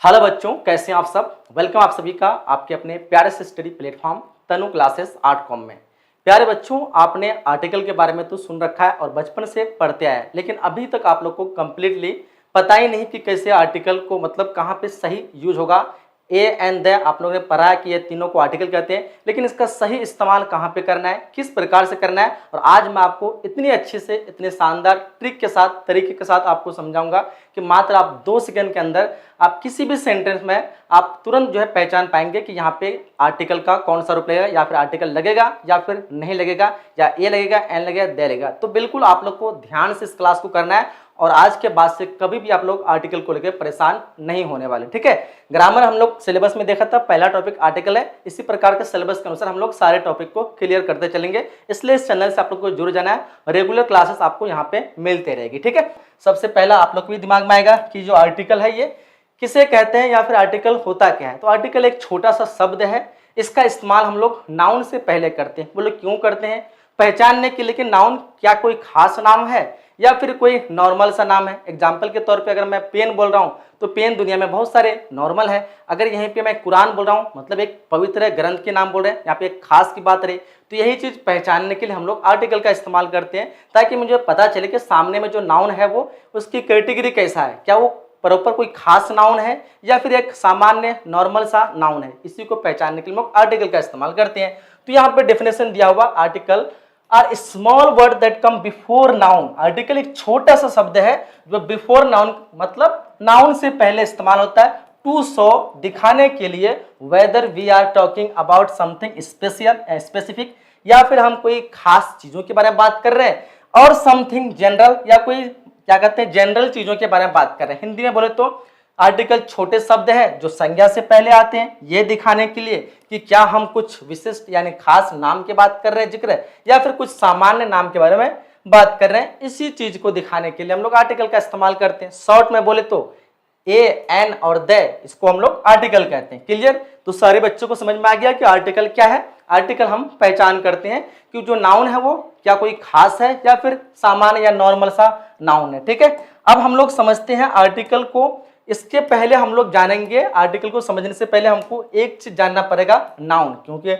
Hello बच्चों, कैसे हैं आप सब। वेलकम आप सभी का आपके अपने प्यारे से स्टडी प्लेटफॉर्म तनु क्लासेस .com में। प्यारे बच्चों, आपने आर्टिकल के बारे में तो सुन रखा है और बचपन से पढ़ते आए हैं, लेकिन अभी तक आप लोग को कम्प्लीटली पता ही नहीं कि कैसे आर्टिकल को मतलब कहाँ पे सही यूज होगा। ए एंड द आप लोगों ने पढ़ा है कि ये तीनों को आर्टिकल कहते हैं, लेकिन इसका सही इस्तेमाल कहाँ पे करना है, किस प्रकार से करना है। और आज मैं आपको इतनी अच्छे से इतने शानदार ट्रिक के साथ तरीके के साथ आपको समझाऊंगा कि मात्र आप 2 सेकंड के अंदर आप किसी भी सेंटेंस में आप तुरंत जो है पहचान पाएंगे कि यहाँ पे आर्टिकल का कौन सा रूप लगेगा, या फिर आर्टिकल लगेगा या फिर नहीं लगेगा, या ए लगेगा, एन लगेगा, दे लगेगा। तो बिल्कुल आप लोग को ध्यान से इस क्लास को करना है और आज के बाद से कभी भी आप लोग आर्टिकल को लेकर परेशान नहीं होने वाले। ठीक है, ग्रामर हम लोग सिलेबस में देखा था, पहला टॉपिक आर्टिकल है। इसी प्रकार के सिलेबस के अनुसार हम लोग सारे टॉपिक को क्लियर करते चलेंगे, इसलिए इस चैनल से आप लोग को जुड़ जाना है। रेगुलर क्लासेस आपको यहाँ पे मिलते रहेगी। ठीक है, सबसे पहला आप लोग के भी दिमाग में आएगा कि जो आर्टिकल है ये किसे कहते हैं या फिर आर्टिकल होता क्या है। तो आर्टिकल एक छोटा सा शब्द है, इसका इस्तेमाल हम लोग नाउन से पहले करते हैं। बोलो क्यों करते हैं? पहचानने के लिए कि नाउन क्या कोई खास नाम है या फिर कोई नॉर्मल सा नाम है। एग्जाम्पल के तौर पे अगर मैं पेन बोल रहा हूँ तो पेन दुनिया में बहुत सारे नॉर्मल है। अगर यहीं पे मैं कुरान बोल रहा हूँ मतलब एक पवित्र ग्रंथ के नाम बोल रहे हैं, यहाँ पे एक खास की बात रही, तो यही चीज पहचानने के लिए हम लोग आर्टिकल का इस्तेमाल करते हैं, ताकि मुझे पता चले कि सामने में जो नाउन है वो उसकी कैटेगरी कैसा है, क्या वो प्रॉपर कोई खास नाउन है या फिर एक सामान्य नॉर्मल सा नाउन है। इसी को पहचानने के लिए हम लोग आर्टिकल का इस्तेमाल करते हैं। तो यहाँ पे डेफिनेशन दिया हुआ, article are small word that come before noun. Article एक छोटा सा शब्द है जो बिफोर नाउन मतलब नाउन से पहले इस्तेमाल होता है, टू शो दिखाने के लिए whether we are talking about something special specific, या फिर हम कोई खास चीजों के बारे में बात कर रहे हैं, और समथिंग जनरल या कोई क्या कहते हैं जनरल चीजों के बारे में बात कर रहे हैं। हिंदी में बोले तो आर्टिकल छोटे शब्द है जो संज्ञा से पहले आते हैं, ये दिखाने के लिए कि क्या हम कुछ विशिष्ट यानी खास नाम की बात कर रहे हैं, जिक्र, या फिर कुछ सामान्य नाम के बारे में बात कर रहे हैं। इसी चीज को दिखाने के लिए हम लोग आर्टिकल का इस्तेमाल करते हैं। शॉर्ट में बोले तो ए, एन और द, इसको हम लोग आर्टिकल कहते हैं। क्लियर? तो सारे बच्चों को समझ में आ गया कि आर्टिकल क्या है। आर्टिकल हम पहचान करते हैं कि जो नाउन है वो क्या कोई खास है या फिर सामान्य या नॉर्मल सा नाउन है। ठीक है, अब हम लोग समझते हैं आर्टिकल को। इसके पहले हम लोग जानेंगे, आर्टिकल को समझने से पहले हमको एक चीज जानना पड़ेगा, नाउन, क्योंकि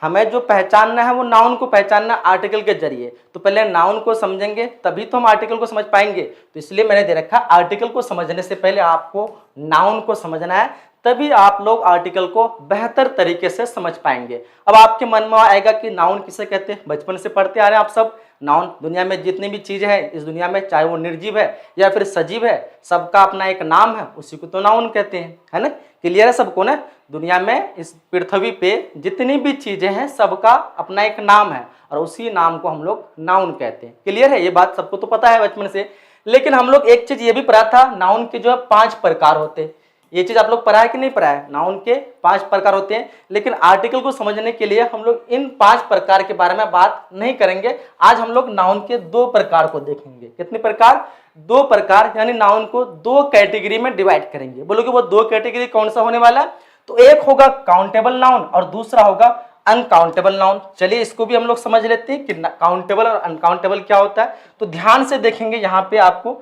हमें जो पहचानना है वो नाउन को पहचानना आर्टिकल के जरिए। तो पहले नाउन को समझेंगे तभी तो हम आर्टिकल को समझ पाएंगे। तो इसलिए मैंने दे रखा, आर्टिकल को समझने से पहले आपको नाउन को समझना है, तभी आप लोग आर्टिकल को बेहतर तरीके से समझ पाएंगे। अब आपके मन में आएगा कि नाउन किसे कहते हैं, बचपन से पढ़ते आ रहे हैं आप सब। नाउन दुनिया में जितनी भी चीज है इस दुनिया में, चाहे वो निर्जीव है या फिर सजीव है, सबका अपना एक नाम है, उसी को तो नाउन कहते हैं, है ना। क्लियर है सबको ना? दुनिया में इस पृथ्वी पे जितनी भी चीजें हैं सबका अपना एक नाम है और उसी नाम को हम लोग नाउन कहते हैं। क्लियर है? ये बात सबको तो पता है बचपन से। लेकिन हम लोग एक चीज ये भी पढ़ा था, नाउन के जो है 5 प्रकार होते हैं। ये चीज आप लोग पढ़ा है कि नहीं पढ़ा है? नाउन के 5 प्रकार होते हैं, लेकिन आर्टिकल को समझने के लिए हम लोग इन 5 प्रकार के बारे में बात नहीं करेंगे। आज हम लोग नाउन के 2 प्रकार को देखेंगे। कितने प्रकार? 2 प्रकार, यानी नाउन को 2 कैटेगरी में डिवाइड करेंगे। बोलो कि वो 2 कैटेगरी कौन सा होने वाला है? तो एक होगा काउंटेबल नाउन और दूसरा होगा अनकाउंटेबल नाउन। चलिए इसको भी हम लोग समझ लेते हैं कि काउंटेबल और अनकाउंटेबल क्या होता है। तो ध्यान से देखेंगे, यहाँ पे आपको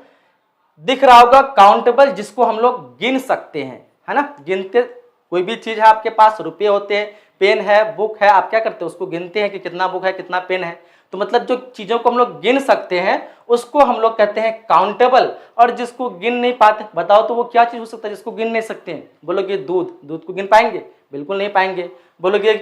दिख रहा होगा काउंटेबल, जिसको हम लोग गिन सकते हैं, है ना। गिनते, कोई भी चीज है आपके पास, रुपये होते हैं, पेन है, बुक है, आप क्या करते हैं उसको गिनते हैं कि कितना बुक है कितना पेन है। तो मतलब जो चीजों को हम लोग गिन सकते हैं उसको हम लोग कहते हैं काउंटेबल। और जिसको गिन नहीं पाते, बताओ तो वो क्या चीज हो सकता है जिसको गिन नहीं सकते हैं? बोलोगे दूध, दूध को गिन पाएंगे? बिल्कुल नहीं पाएंगे। बोलोगे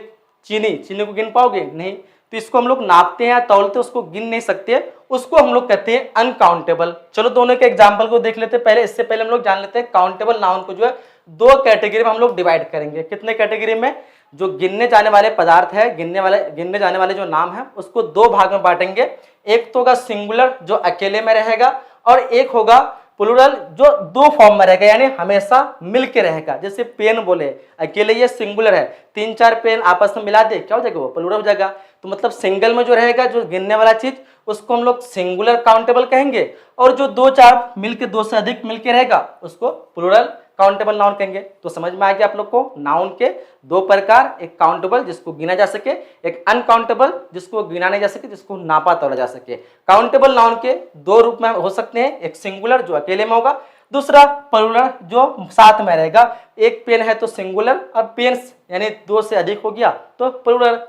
चीनी, चीनी को गिन पाओगे? नहीं। तो इसको हम लोग नापते हैं, तौलते, उसको गिन नहीं सकते, उसको हम लोग कहते हैं अनकाउंटेबल। चलो दोनों के एग्जांपल को देख लेते हैं पहले। इससे पहले हम लोग जान लेते हैं काउंटेबल नाउन को जो है 2 कैटेगरी में हम लोग डिवाइड करेंगे। कितने कैटेगरी में? जो गिनने जाने वाले पदार्थ है, गिनने जाने वाले जो नाम है, उसको 2 भाग में बांटेंगे। एक तो होगा सिंगुलर जो अकेले में रहेगा, और एक होगा प्लूरल जो 2 फॉर्म में रहेगा, यानी हमेशा मिलके रहेगा। जैसे पेन बोले, अकेले ये सिंगुलर है, 3-4 पेन आपस में मिला दे, क्या हो जाएगा? वो प्लूरल हो जाएगा। तो मतलब सिंगल में जो रहेगा, जो गिनने वाला चीज, उसको हम लोग सिंगुलर काउंटेबल कहेंगे, और जो 2-4 मिलके, 2 से अधिक मिलके रहेगा, उसको प्लूरल काउंटेबल नाउन कहेंगे। तो समझ में आ गया आप लोग को नाउन के 2 प्रकार, एक काउंटेबल जिसको गिना जा सके, एक अनकाउंटेबल जिसको गिना नहीं जा सके, जिसको नापा तोला जा सके। काउंटेबल नाउन के 2 रूप में हो सकते हैं, एक सिंगुलर जो अकेले में होगा, दूसरा प्लूरल जो साथ में रहेगा, एक पेन है तो सिंगुलर, अब पेन्स यानी दो से अधिक हो गया तो प्लूरल।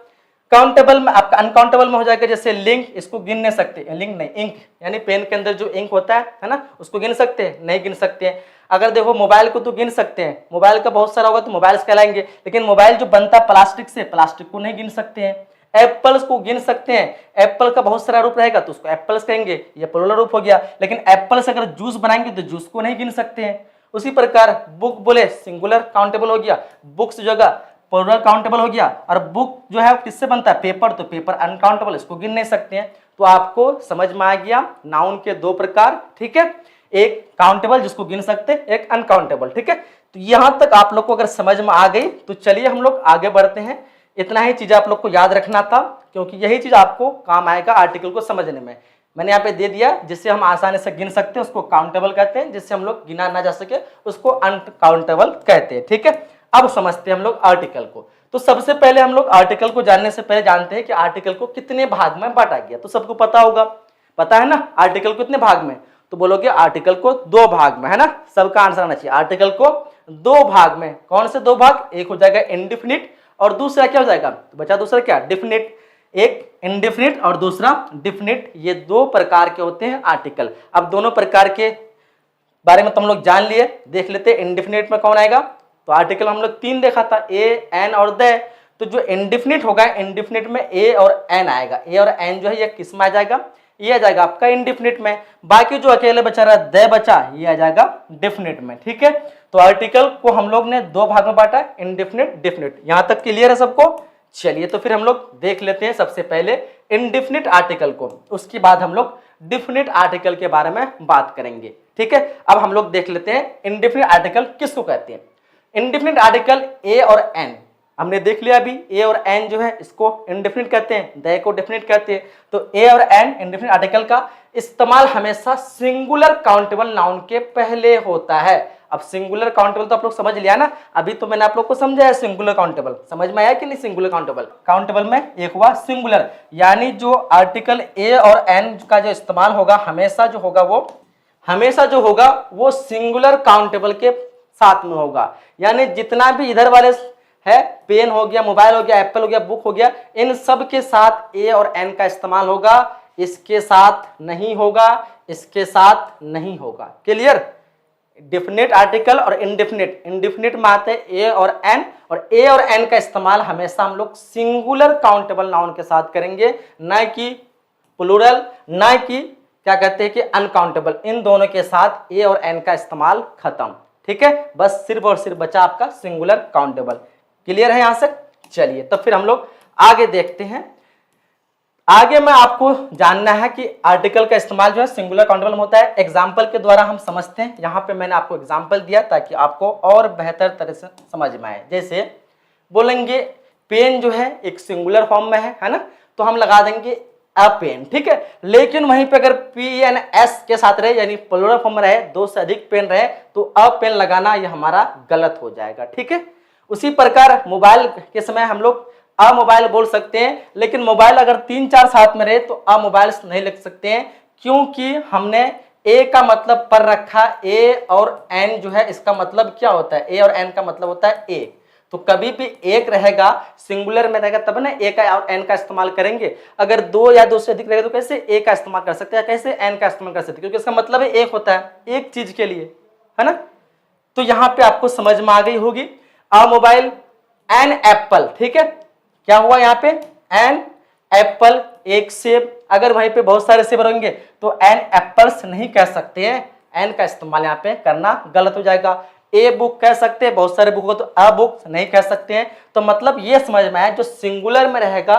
काउंटेबल में आपका अनकाउंटेबल में हो जाएगा, जैसे लिंक, इसको गिन नहीं सकते, लिंक नहीं, इंक यानी पेन के अंदर जो इंक होता है ना, उसको गिन सकते हैं, नहीं गिन सकते हैं। अगर देखो मोबाइल को तो गिन सकते हैं, मोबाइल का बहुत सारा होगा तो मोबाइल्स कहलाएंगे, लेकिन मोबाइल जो बनता है प्लास्टिक से, प्लास्टिक को नहीं गिन सकते हैं। एप्पल्स को गिन सकते हैं, एप्पल का बहुत सारा रूप रहेगा तो उसको एप्पल्स कहेंगे, ये प्लूरल रूप हो गया। लेकिन एप्पल से अगर जूस बनाएंगे तो जूस को नहीं गिन सकते हैं। उसी प्रकार बुक बोले सिंगुलर काउंटेबल हो गया, बुक्स जगह प्लूरल काउंटेबल हो गया, और बुक जो है किससे बनता है, पेपर, तो पेपर अनकाउंटेबल, इसको गिन नहीं सकते हैं। तो आपको समझ में आ गया नाउन के दो प्रकार, ठीक है, एक काउंटेबल जिसको गिन सकते हैं, एक अनकाउंटेबल, ठीक है। तो यहां तक आप लोग को अगर समझ में आ गई तो चलिए हम लोग आगे बढ़ते हैं। इतना ही चीज आप लोग को याद रखना था, क्योंकि यही चीज आपको काम आएगा आर्टिकल को समझने में। मैंने यहाँ पे दे दिया जिससे हम आसानी से गिन सकते हैं उसको काउंटेबल कहते हैं, जिससे हम लोग गिना ना जा सके उसको अनकाउंटेबल कहते हैं, ठीक है। अब समझते हैं हम लोग आर्टिकल को। तो सबसे पहले हम लोग आर्टिकल को जानने से पहले जानते हैं कि आर्टिकल को कितने भाग में बांटा गया। तो सबको पता होगा, पता है ना आर्टिकल को कितने भाग में, तो बोलोगे आर्टिकल को दो भाग में, है ना, सबका आंसर आना चाहिए। आर्टिकल को दो भाग में, कौन से दो भाग, एक हो जाएगा इंडिफिनिट और दूसरा क्या हो जाएगा, तो बचा दूसरा क्या, डिफिनिट। एक इंडिफिनिट और दूसरा डिफिनिट, ये दो प्रकार के होते हैं आर्टिकल। अब दोनों प्रकार के बारे में तुम लोग जान लिए, देख लेते हैं इंडिफिनिट में कौन आएगा। तो आर्टिकल हम लोग तीन देखा था, ए, एन और द। तो जो इंडिफिनिट होगा, इंडिफिनिट में ए और एन आएगा, ए और एन जो है ये किस में आ जाएगा, ये आ जाएगा आपका इंडिफिनिट में। बाकी जो अकेले बचा रहा द बचा, ये आ जाएगा डिफिनिट में, ठीक है। तो आर्टिकल को हम लोग ने दो भाग में बांटा, इंडिफिनिट, डिफिनिट। यहां तक क्लियर है सबको। चलिए तो फिर हम लोग देख लेते हैं सबसे पहले इंडिफिनिट आर्टिकल को, उसके बाद हम लोग डिफिनिट आर्टिकल के बारे में बात करेंगे, ठीक है। अब हम लोग देख लेते हैं इंडिफिनिट आर्टिकल किसको कहते हैं। इंडिफिनिट आर्टिकल ए और एन हमने देख लिया अभी, ए और एन जो है इसको इंडिफिनिट कहते हैं, द को डेफिनिट कहते हैं। तो ए और एन इंडिफिनिट आर्टिकल का इस्तेमाल हमेशा सिंगुलर काउंटेबल नाउन के पहले होता है। अब सिंगुलर काउंटेबल तो आप लोग समझ लिया ना, अभी तो मैंने आप लोग को समझाया सिंगुलर काउंटेबल, समझ में आया कि नहीं। सिंगुलर काउंटेबल, काउंटेबल में एक हुआ सिंगुलर, यानी जो आर्टिकल ए और एन का जो इस्तेमाल होगा हमेशा जो होगा वो सिंगुलर काउंटेबल के साथ में होगा। यानी जितना भी इधर वाले है, पेन हो गया, मोबाइल हो गया, एप्पल हो गया, बुक हो गया, इन सब के साथ ए और एन का इस्तेमाल होगा, इसके साथ नहीं होगा, इसके साथ नहीं होगा। क्लियर। डिफिनिट आर्टिकल और इंडिफिनिट, इंडिफिनिट में आते हैं ए और एन, और ए और एन का इस्तेमाल हमेशा हम लोग सिंगुलर काउंटेबल नाउन के साथ करेंगे, ना कि प्लूरल, ना कि क्या कहते हैं कि अनकाउंटेबल। इन दोनों के साथ ए और एन का इस्तेमाल खत्म, ठीक है। बस सिर्फ और सिर्फ बचा आपका सिंगुलर काउंटेबल। क्लियर है यहां से। चलिए तो फिर हम लोग आगे देखते हैं। आगे में आपको जानना है कि आर्टिकल का इस्तेमाल जो है सिंगुलर काउंटेबल में होता है। एग्जाम्पल के द्वारा हम समझते हैं। यहाँ पे मैंने आपको एग्जाम्पल दिया ताकि आपको और बेहतर तरह से समझ में आए। जैसे बोलेंगे पेन जो है एक सिंगुलर फॉर्म में है ना, तो हम लगा देंगे अ पेन, ठीक है। लेकिन वहीं पे अगर PNS के साथ रहे यानी प्लूरल फॉर्म में रहे, दो से अधिक पेन रहे, तो अ पेन लगाना ये हमारा गलत हो जाएगा, ठीक है। उसी प्रकार मोबाइल के समय हम लोग अ मोबाइल बोल सकते हैं, लेकिन मोबाइल अगर 3-4 साथ में रहे तो अ मोबाइल नहीं लिख सकते हैं, क्योंकि हमने ए का मतलब पर रखा। ए और एन जो है इसका मतलब क्या होता है, ए और एन का मतलब होता है ए। तो कभी भी एक रहेगा सिंगुलर में रहेगा तब ना ए का और एन का इस्तेमाल करेंगे। अगर दो या दो से अधिक रहेगा तो कैसे ए का इस्तेमाल कर सकते हैं, कैसे एन का इस्तेमाल कर सकते हैं, क्योंकि इसका मतलब है एक होता है, एक चीज के लिए, है ना। तो यहाँ पे आपको समझ में आ गई होगी। अ मोबाइल, एन एप्पल, ठीक है। क्या हुआ यहाँ पे, एन एप्पल एक सेब। अगर वहीं पे बहुत सारे सेब रहेंगे तो एन एप्पल्स नहीं कह सकते हैं, एन का इस्तेमाल यहाँ पे करना गलत हो जाएगा। ए बुक कह सकते हैं, बहुत सारे बुक हो तो अ बुक नहीं कह सकते हैं। तो मतलब ये समझ में आया, जो सिंगुलर में रहेगा,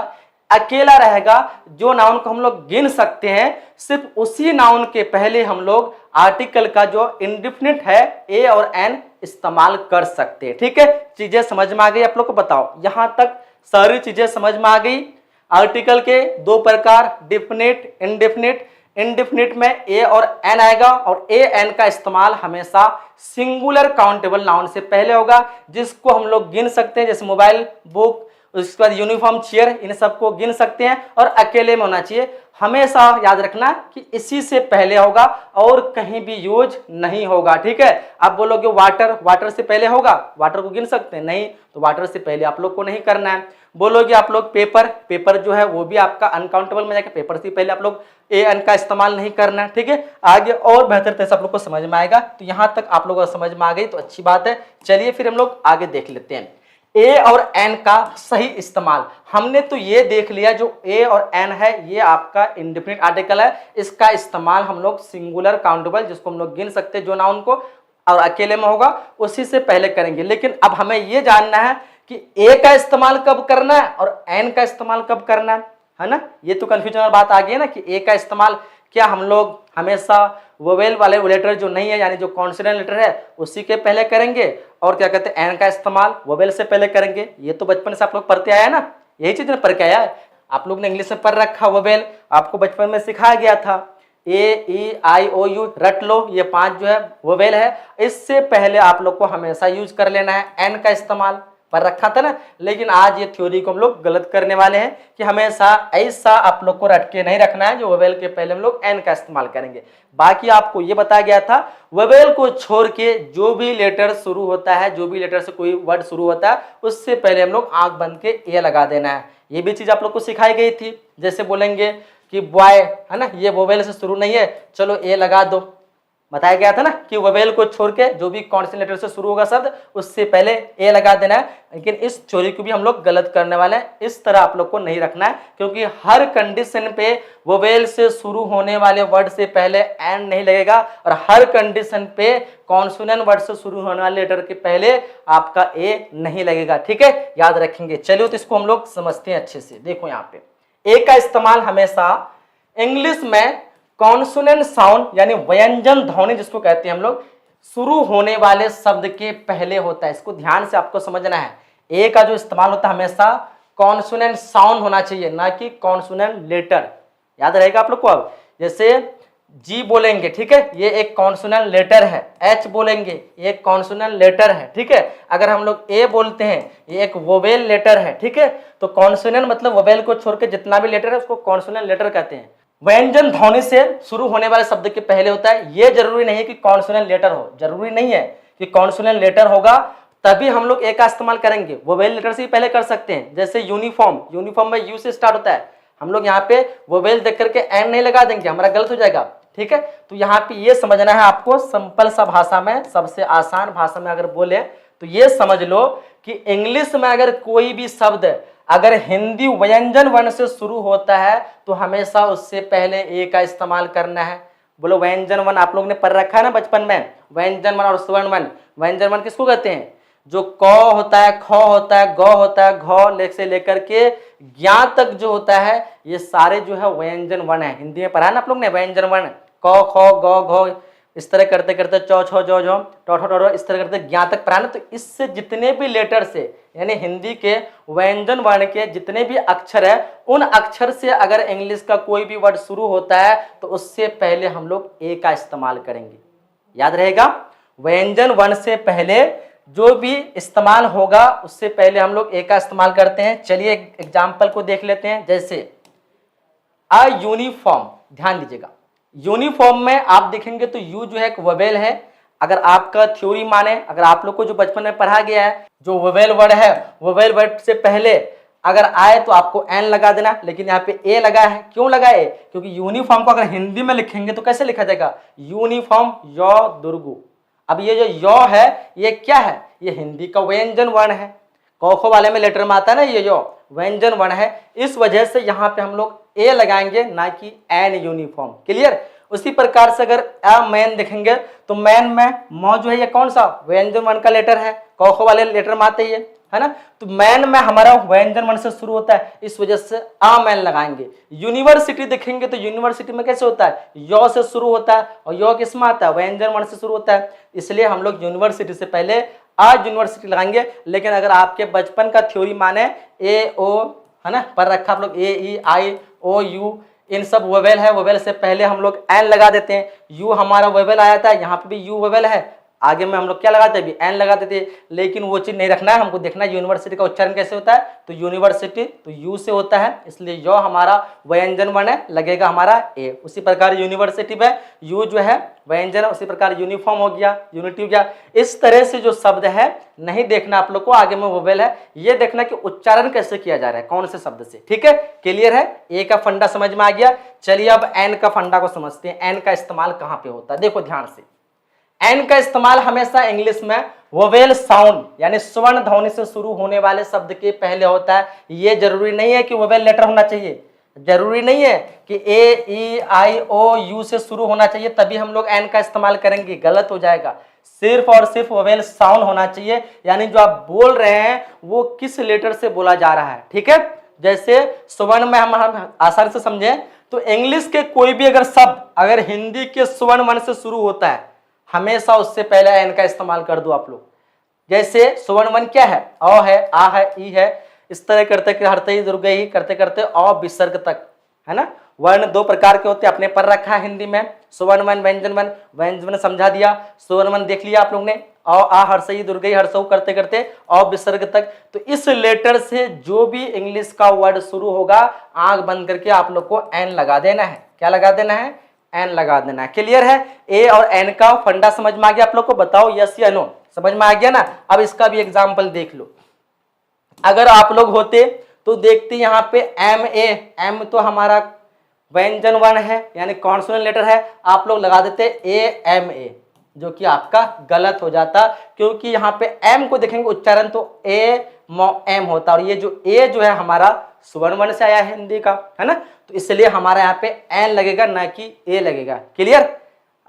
अकेला रहेगा, जो नाउन को हम लोग गिन सकते हैं, सिर्फ उसी नाउन के पहले हम लोग आर्टिकल का जो इंडिफिनिट है ए और एन इस्तेमाल कर सकते हैं, ठीक है। चीजें समझ में आ गई आप लोग को, बताओ यहां तक सारी चीजें समझ में आ गई। आर्टिकल के दो प्रकार, डिफिनिट, इंडिफिनिट। इंडिफिनिट में ए और एन आएगा, और ए एन का इस्तेमाल हमेशा सिंगुलर काउंटेबल नाउन से पहले होगा, जिसको हम लोग गिन सकते हैं, जैसे मोबाइल, बुक, उसके बाद यूनिफॉर्म, चेयर, इन सबको गिन सकते हैं और अकेले में होना चाहिए। हमेशा याद रखना कि इसी से पहले होगा और कहीं भी यूज नहीं होगा, ठीक है। आप बोलोगे वाटर, वाटर से पहले होगा, वाटर को गिन सकते हैं, नहीं, तो वाटर से पहले आप लोग को नहीं करना है। बोलोगे आप लोग पेपर, पेपर जो है वो भी आपका अनकाउंटेबल में जाएगा, पेपर से पहले आप लोग ए एन का इस्तेमाल नहीं करना है, ठीक है। आगे और बेहतर तरह से आप लोग को समझ में आएगा। तो यहां तक आप लोगों को समझ में आ गई तो अच्छी बात है। चलिए फिर हम लोग आगे देख लेते हैं ए और एन का सही इस्तेमाल। हमने तो ये देख लिया जो ए और एन है ये आपका इंडेफिनिट आर्टिकल है, इसका इस्तेमाल हम लोग सिंगुलर काउंटेबल, जिसको हम लोग गिन सकते हैं जो नाउन को, और अकेले में होगा उसी से पहले करेंगे। लेकिन अब हमें ये जानना है कि ए का इस्तेमाल कब करना है और एन का इस्तेमाल कब करना है ना। ये तो कंफ्यूजन वाली बात आ गई है ना कि ए का इस्तेमाल क्या हम लोग हमेशा वोवेल वाले लेटर जो नहीं है यानी जो कॉन्सोनेंट लेटर है उसी के पहले करेंगे, और क्या कहते हैं एन का इस्तेमाल वोवेल से पहले करेंगे। ये तो बचपन से आप लोग पढ़ते आए ना, यही चीज पढ़ के आया है। आप लोग ने इंग्लिश में पढ़ रखा वोवेल, आपको बचपन में सिखाया गया था ए ई आई ओ यू, रट लो, ये 5 जो है वोवेल है। इससे पहले आप लोग को हमेशा यूज कर लेना है एन का इस्तेमाल, पर रखा था ना। लेकिन आज ये थ्योरी को हम लोग गलत करने वाले हैं कि हमेशा ऐसा आप लोग को रट के नहीं रखना है जो वोवेल के पहले हम लोग एन का इस्तेमाल करेंगे। बाकी आपको ये बताया गया था वोवेल को छोड़ के जो भी लेटर शुरू होता है, जो भी लेटर से कोई वर्ड शुरू होता है उससे पहले हम लोग आंख बंद के ए लगा देना है। ये भी चीज आप लोग को सिखाई गई थी। जैसे बोलेंगे कि बॉय है ना, ये वोवेल से शुरू नहीं है, चलो ए लगा दो। बताया गया था ना कि वोवेल को छोड़ के जो भी कॉन्सोनेंट लेटर से शुरू होगा शब्द उससे पहले ए लगा देना है। लेकिन इस थ्योरी को भी हम लोग गलत करने वाले हैं, इस तरह आप लोग को नहीं रखना है, क्योंकि हर कंडीशन पे वोवेल से शुरू होने वाले वर्ड से पहले एन नहीं लगेगा और हर कंडीशन पे कॉन्सोनेंट वर्ड से शुरू होने वाले लेटर के पहले आपका ए नहीं लगेगा, ठीक है, याद रखेंगे। चलिए तो इसको हम लोग समझते हैं अच्छे से। देखो यहाँ पे ए का इस्तेमाल हमेशा इंग्लिश में कॉन्सोनेंट साउंड यानी व्यंजन ध्वनि जिसको कहते हैं हम लोग, शुरू होने वाले शब्द के पहले होता है। इसको ध्यान से आपको समझना है। ए का जो इस्तेमाल होता है हमेशा कॉन्सोनेंट साउंड होना चाहिए, ना कि कॉन्सोनेंट लेटर। याद रहेगा आप लोग को। अब जैसे जी बोलेंगे, ठीक है, ये एक कॉन्सोनेंट लेटर है। एच बोलेंगे, ये एक कॉन्सोनेंट लेटर है, ठीक है। अगर हम लोग ए बोलते हैं, ये एक वोवेल लेटर है, ठीक है। तो कॉन्सोनेंट मतलब वोवेल को छोड़ के जितना भी लेटर है उसको कॉन्सोनेंट लेटर कहते हैं। व्यंजन ध्वनि से शुरू होने वाले शब्द के पहले होता है। ये जरूरी नहीं है कि कॉन्सोनेंट लेटर हो, जरूरी नहीं है कि कॉन्सोनेंट लेटर होगा तभी हम लोग ए का इस्तेमाल करेंगे। वोवेल लेटर से ही पहले कर सकते हैं। जैसे यूनिफॉर्म, यूनिफॉर्म में यू से स्टार्ट होता है, हम लोग यहाँ पे वोवेल देख करके एन नहीं लगा देंगे, हमारा गलत हो जाएगा, ठीक है। तो यहाँ पे ये समझना है आपको, सिंपल सा भाषा में, सबसे आसान भाषा में अगर बोले तो ये समझ लो कि इंग्लिश में अगर कोई भी शब्द अगर हिंदी व्यंजन वर्ण से शुरू होता है तो हमेशा उससे पहले ए का इस्तेमाल करना है। बोलो व्यंजन वर्ण आप लोग ने पढ़ रखा है ना बचपन में, व्यंजन वर्ण और स्वर्ण वर्ण। व्यंजन वर्ण किसको कहते हैं? जो क होता है, ख होता है, ग होता है, घ से लेकर के ज्ञा तक जो होता है ये सारे जो है व्यंजन वर्ण है। हिंदी में पढ़ा है ना आप लोग ने व्यंजन वर्ण, क ख ग घ, इस तरह करते करते चौ छ जौ झ टो ठो टो, इस तरह करते ज्ञा तक पढ़ा ना। तो इससे जितने भी लेटर से यानी हिंदी के व्यंजन वर्ण के जितने भी अक्षर है उन अक्षर से अगर इंग्लिश का कोई भी वर्ड शुरू होता है तो उससे पहले हम लोग ए का इस्तेमाल करेंगे। याद रहेगा, व्यंजन वर्ण से पहले जो भी इस्तेमाल होगा उससे पहले हम लोग ए का इस्तेमाल करते हैं। चलिए एक एग्जाम्पल को देख लेते हैं। जैसे अ यूनिफॉर्म, ध्यान दीजिएगा, यूनिफॉर्म में आप देखेंगे तो यू जो है एक वोवेल है। अगर आपका थ्योरी माने, अगर आप लोग को जो बचपन में पढ़ा गया है जो वोवेल वर्ड है, वोवेल वर्ड से पहले अगर आए तो आपको एन लगा देना, लेकिन यहाँ पे ए लगा है। क्यों लगा है? क्योंकि यूनिफॉर्म को अगर हिंदी में लिखेंगे तो कैसे लिखा जाएगा? यूनिफॉर्म यो दुर्गु। अब ये जो यो है ये क्या है? ये हिंदी का व्यंजन वर्ण है। कौखो वाले में लेटर में आता है ना, ये जो व्यंजन वर्ण है, इस वजह से यहाँ पे हम लोग ए लगाएंगे ना कि एन यूनिफॉर्म। क्लियर? उसी प्रकार से अगर अ मैन देखेंगे तो मैन में म जो है ये कौन सा व्यंजन वर्ण का लेटर है, कौखो वाले लेटर में आते ही है ना। तो मैन में हमारा व्यंजन वर्ण से शुरू होता है, इस वजह से अ मैन लगाएंगे। यूनिवर्सिटी देखेंगे तो यूनिवर्सिटी में कैसे होता है? यो से शुरू होता है और यो किस में आता है? व्यंजन वर्ण से शुरू होता है, इसलिए हम लोग यूनिवर्सिटी से पहले आ यूनिवर्सिटी लगाएंगे। लेकिन अगर आपके बचपन का थ्योरी माने ए ओ है ना, पर रखा आप लोग ए ई आई ओ यू, इन सब वोवेल है, वोवेल से पहले हम लोग एन लगा देते हैं। यू हमारा वोवेल आया था, यहाँ पे भी यू वोवेल है, आगे में हम लोग क्या लगाते थे, एन लगाते थे, लेकिन वो चीज नहीं रखना है, हमको देखना है यूनिवर्सिटी का उच्चारण कैसे होता है। तो यूनिवर्सिटी तो यू से होता है, इसलिए यो हमारा व्यंजन वर्ण है, लगेगा हमारा ए। उसी प्रकार यूनिवर्सिटी में यू जो है व्यंजन, उसी प्रकार यूनिफॉर्म हो गया, यूनिटी हो गया। इस तरह से जो शब्द है नहीं देखना आप लोग को, आगे में वोवेल है, ये देखना कि उच्चारण कैसे किया जा रहा है, कौन से शब्द से। ठीक है, क्लियर है, ए का फंडा समझ में आ गया। चलिए अब एन का फंडा को समझते हैं, एन का इस्तेमाल कहां पे होता है। देखो ध्यान से, एन का इस्तेमाल हमेशा इंग्लिश में वोवेल साउंड यानी स्वर्ण ध्वनि से शुरू होने वाले शब्द के पहले होता है। ये जरूरी नहीं है कि वोवेल लेटर होना चाहिए, जरूरी नहीं है कि ए ई आई ओ यू से शुरू होना चाहिए तभी हम लोग एन का इस्तेमाल करेंगे, गलत हो जाएगा। सिर्फ और सिर्फ वोवेल साउंड होना चाहिए, यानी जो आप बोल रहे हैं वो किस लेटर से बोला जा रहा है। ठीक है, जैसे स्वर्ण में हम आसानी से समझें तो इंग्लिश के कोई भी अगर शब्द अगर हिंदी के स्वर्ण वर्ण से शुरू होता है, हमेशा उससे पहले एन का इस्तेमाल कर दो आप लोग। जैसे स्वर्ण वर्ण क्या है, अ है, आ है, ई है, इस तरह करते हरते ही दुर्गे ही करते करते अ विसर्ग तक, है ना। वर्ण दो प्रकार के होते हैं, अपने पर रखा है हिंदी में, स्वर्ण वर्ण व्यंजन वर्ण। व्यंजन वर्ण समझा दिया, स्वर्ण वर्ण देख लिया आप लोग ने, अ आ हर्षई दुर्गे हर्षऊ करते करते अ विसर्ग तक। तो इस लेटर से जो भी इंग्लिश का वर्ड शुरू होगा, आंख बंद करके आप लोग को एन लगा देना है। क्या लगा देना है, एन लगा देना है। क्लियर है, ए और एन का फंडा समझ में आ गया आप लोग को, बताओ यस या नो, समझ में आ गया ना। अब इसका भी एग्जाम्पल देख लो, अगर आप लोग होते तो देखते यहाँ पे एम ए, एम तो हमारा व्यंजन वर्ण है यानी कॉन्सोनेंट लेटर है, आप लोग लगा देते ए एम ए, जो कि आपका गलत हो जाता, क्योंकि यहाँ पे एम को देखेंगे उच्चारण तो ए एम होता, और ये जो ए जो है हमारा स्वर्ण वर्ण से आया है हिंदी का, है ना। तो इसलिए हमारा यहाँ पे एन लगेगा ना कि ए लगेगा। क्लियर,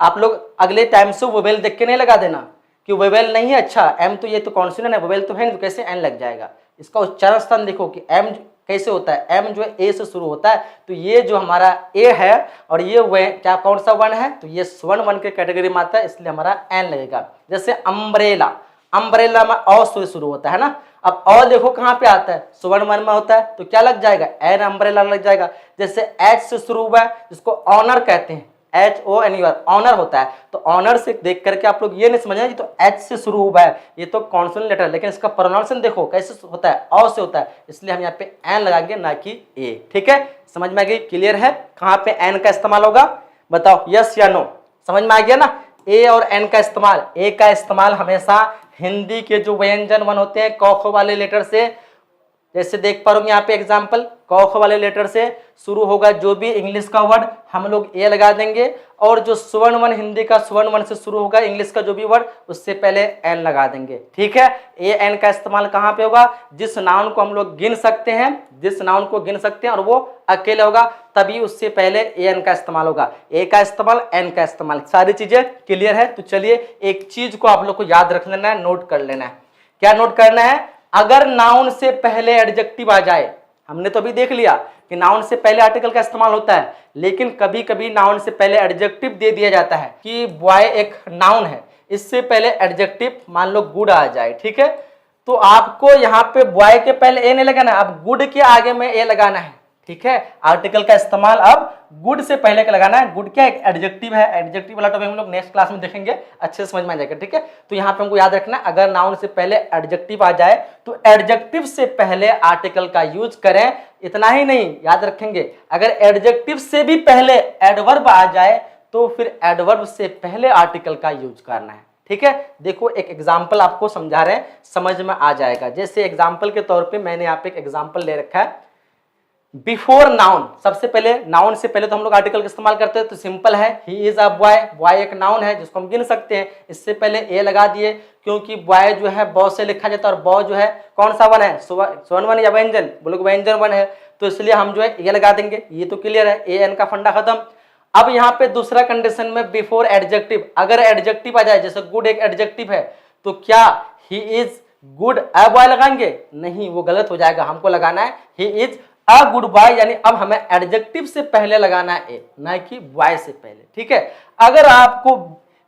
आप लोग अगले टाइम से वोवेल देख के नहीं लगा देना कि वोवेल नहीं है, अच्छा एम तो ये तो कॉन्सोनेंट है, वोवेल तो है नहीं, तो कैसे एन लग जाएगा। इसका उच्चारण स्थान देखो कि एम कैसे होता है, एम जो है ए से शुरू होता है, तो ये जो हमारा ए है और ये क्या कौन सा वर्ण है, तो ये स्वर्ण वर्ण के कैटेगरी में आता है, इसलिए हमारा एन लगेगा। जैसे अम्ब्रेला, अम्ब्रेला में अ से शुरू होता है ना, अब अ देखो कहाँ पे आता है, स्वर्ण वर्ण में होता है, तो क्या लग जाएगा, एन अम्ब्रेला लग जाएगा। जैसे एच से शुरू हुआ है, जिसको ऑनर कहते हैं, H O N your honour होता है, तो ऑनर से देख करके आप लोग ये नहीं समझना कि तो एच से शुरू हुआ है, ये तो कॉन्सोनेंट लेटर है, लेकिन इसका प्रोनाउंसिएशन देखो कैसे होता है, अ से होता है, इसलिए हम यहाँ पे एन लगाएंगे ना कि ए। ठीक है, समझ में आ गई, क्लियर है, कहाँ पे एन का इस्तेमाल होगा, बताओ यस या नो, समझ में आ गया ना। ए और एन का इस्तेमाल, ए का इस्तेमाल हमेशा हिंदी के जो व्यंजन वन होते हैं क ख वाले लेटर से, जैसे देख पा रहे यहाँ पे एग्जाम्पल, क ख वाले लेटर से शुरू होगा जो भी इंग्लिश का वर्ड हम लोग ए लगा देंगे, और जो स्वर्ण वन हिंदी का स्वर्ण वन से शुरू होगा इंग्लिश का जो भी वर्ड, उससे पहले एन लगा देंगे। ठीक है, ए एन का इस्तेमाल कहाँ पे होगा, जिस नाउन को हम लोग गिन सकते हैं, जिस नाउन को गिन सकते हैं और वो अकेले होगा, तभी उससे पहले ए एन का इस्तेमाल होगा। ए का इस्तेमाल, एन का इस्तेमाल, सारी चीजें क्लियर है। तो चलिए एक चीज को आप लोग को याद रख लेना है, नोट कर लेना है। क्या नोट करना है, अगर नाउन से पहले एडजेक्टिव आ जाए, हमने तो अभी देख लिया कि नाउन से पहले आर्टिकल का इस्तेमाल होता है, लेकिन कभी कभी नाउन से पहले एडजेक्टिव दे दिया जाता है कि बॉय एक नाउन है, इससे पहले एडजेक्टिव मान लो गुड आ जाए। ठीक है, तो आपको यहाँ पे बॉय के पहले ए नहीं लगाना, अब गुड के आगे में ए लगाना है। ठीक है, आर्टिकल का इस्तेमाल अब गुड से पहले का लगाना है। गुड क्या एक एडजेक्टिव है, एडजेक्टिव वाला टॉपिक हम लोग नेक्स्ट क्लास में देखेंगे, अच्छे से समझ में आ जाएगा। ठीक है, तो यहाँ पे हमको याद रखना है, अगर नाउन से पहले एडजेक्टिव आ जाए तो एडजेक्टिव से पहले आर्टिकल का यूज करें। इतना ही नहीं, याद रखेंगे अगर एडजेक्टिव से भी पहले एडवर्ब आ जाए तो फिर एडवर्ब से पहले आर्टिकल का यूज करना है। ठीक है, देखो एक एग्जाम्पल आपको समझा रहे हैं, समझ में आ जाएगा। जैसे एग्जाम्पल के तौर पे मैंने यहाँ पे एक एग्जाम्पल ले रखा है, बिफोर नाउन, सबसे पहले नाउन से पहले तो हम लोग आर्टिकल का इस्तेमाल करते हैं, तो सिंपल है, he is a boy, boy एक नाउन है जिसको हम गिन सकते हैं, इससे पहले ए लगा दिए, क्योंकि बॉय जो है बॉ से लिखा जाता है, और बॉ जो है कौन सा वन है, स्वर्ण वन या व्यंजन, बोलो व्यंजन वन है, तो इसलिए हम जो है ए लगा देंगे। ये तो क्लियर है, ए एन का फंडा खत्म। अब यहाँ पे दूसरा कंडीशन में बिफोर एडजेक्टिव, अगर एडजेक्टिव आ जाए, जैसे गुड एक एडजेक्टिव है, तो क्या he is good a boy लगाएंगे, नहीं, वो गलत हो जाएगा, हमको लगाना है he is a good boy, यानी अब हमें एडजेक्टिव से पहले लगाना है ए, ना कि बॉय से पहले। ठीक है, अगर आपको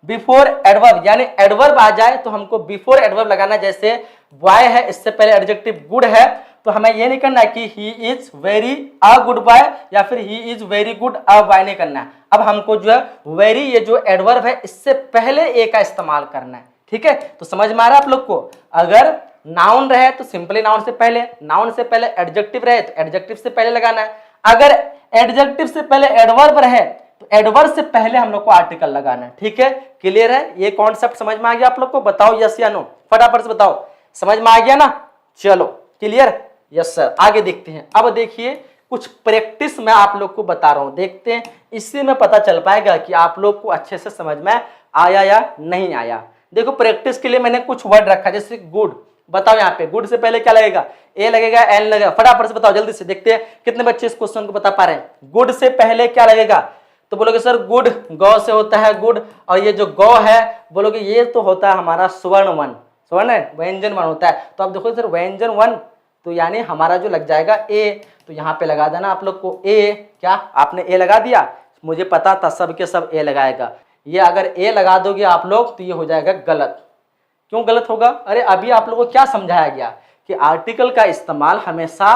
बिफोर एडवर्ब यानी एडवर्ब आ जाए तो हमको बिफोर एडवर्ब लगाना, जैसे बॉय है इससे पहले एडजेक्टिव गुड है, तो हमें ये नहीं करना है कि he is very a good boy या फिर he is very good a boy, नहीं करना है। अब हमको जो है वेरी, ये जो एडवर्ब है इससे पहले ए का इस्तेमाल करना है। ठीक है, तो समझ में आ रहा है आप लोग को। अगर नाउन रहे तो सिंपली नाउन से पहले, नाउन से पहले एडजेक्टिव रहे तो एडजेक्टिव से पहले लगाना है। अगर एडजेक्टिव से पहले एडवर्ब रहे तो एडवर्ब से पहले हम लोग को आर्टिकल लगाना है। ठीक है, क्लियर है, ये कॉन्सेप्ट समझ में आ गया आप लोग को? बताओ यस या नो, फटाफट से बताओ, समझ में आ गया ना? चलो क्लियर, यस सर। आगे देखते हैं। अब देखिए कुछ प्रैक्टिस मैं आप लोग को बता रहा हूं, देखते हैं, इससे में पता चल पाएगा कि आप लोग को अच्छे से समझ में आया या नहीं आया। देखो प्रैक्टिस के लिए मैंने कुछ वर्ड रखा, जैसे गुड। बताओ यहाँ पे गुड से पहले क्या लगेगा? ए लगेगा, एन लगेगा? फटाफट से बताओ, जल्दी से देखते हैं कितने बच्चे इस क्वेश्चन को बता पा रहे हैं। गुड से पहले क्या लगेगा? तो बोलोगे सर गुड गौ से होता है गुड, और ये जो गौ है बोलोगे ये तो होता है हमारा स्वर्ण वन, स्वर्ण व्यंजन वन होता है। तो अब देखो सर व्यंजन वन, तो यानी हमारा जो लग जाएगा ए, तो यहाँ पे लगा देना आप लोग को ए। क्या आपने ए लगा दिया? मुझे पता था सब के सब ए लगाएगा। ये अगर ए लगा दोगे आप लोग तो ये हो जाएगा गलत। क्यों गलत होगा? अरे अभी आप लोगों को क्या समझाया गया कि आर्टिकल का इस्तेमाल हमेशा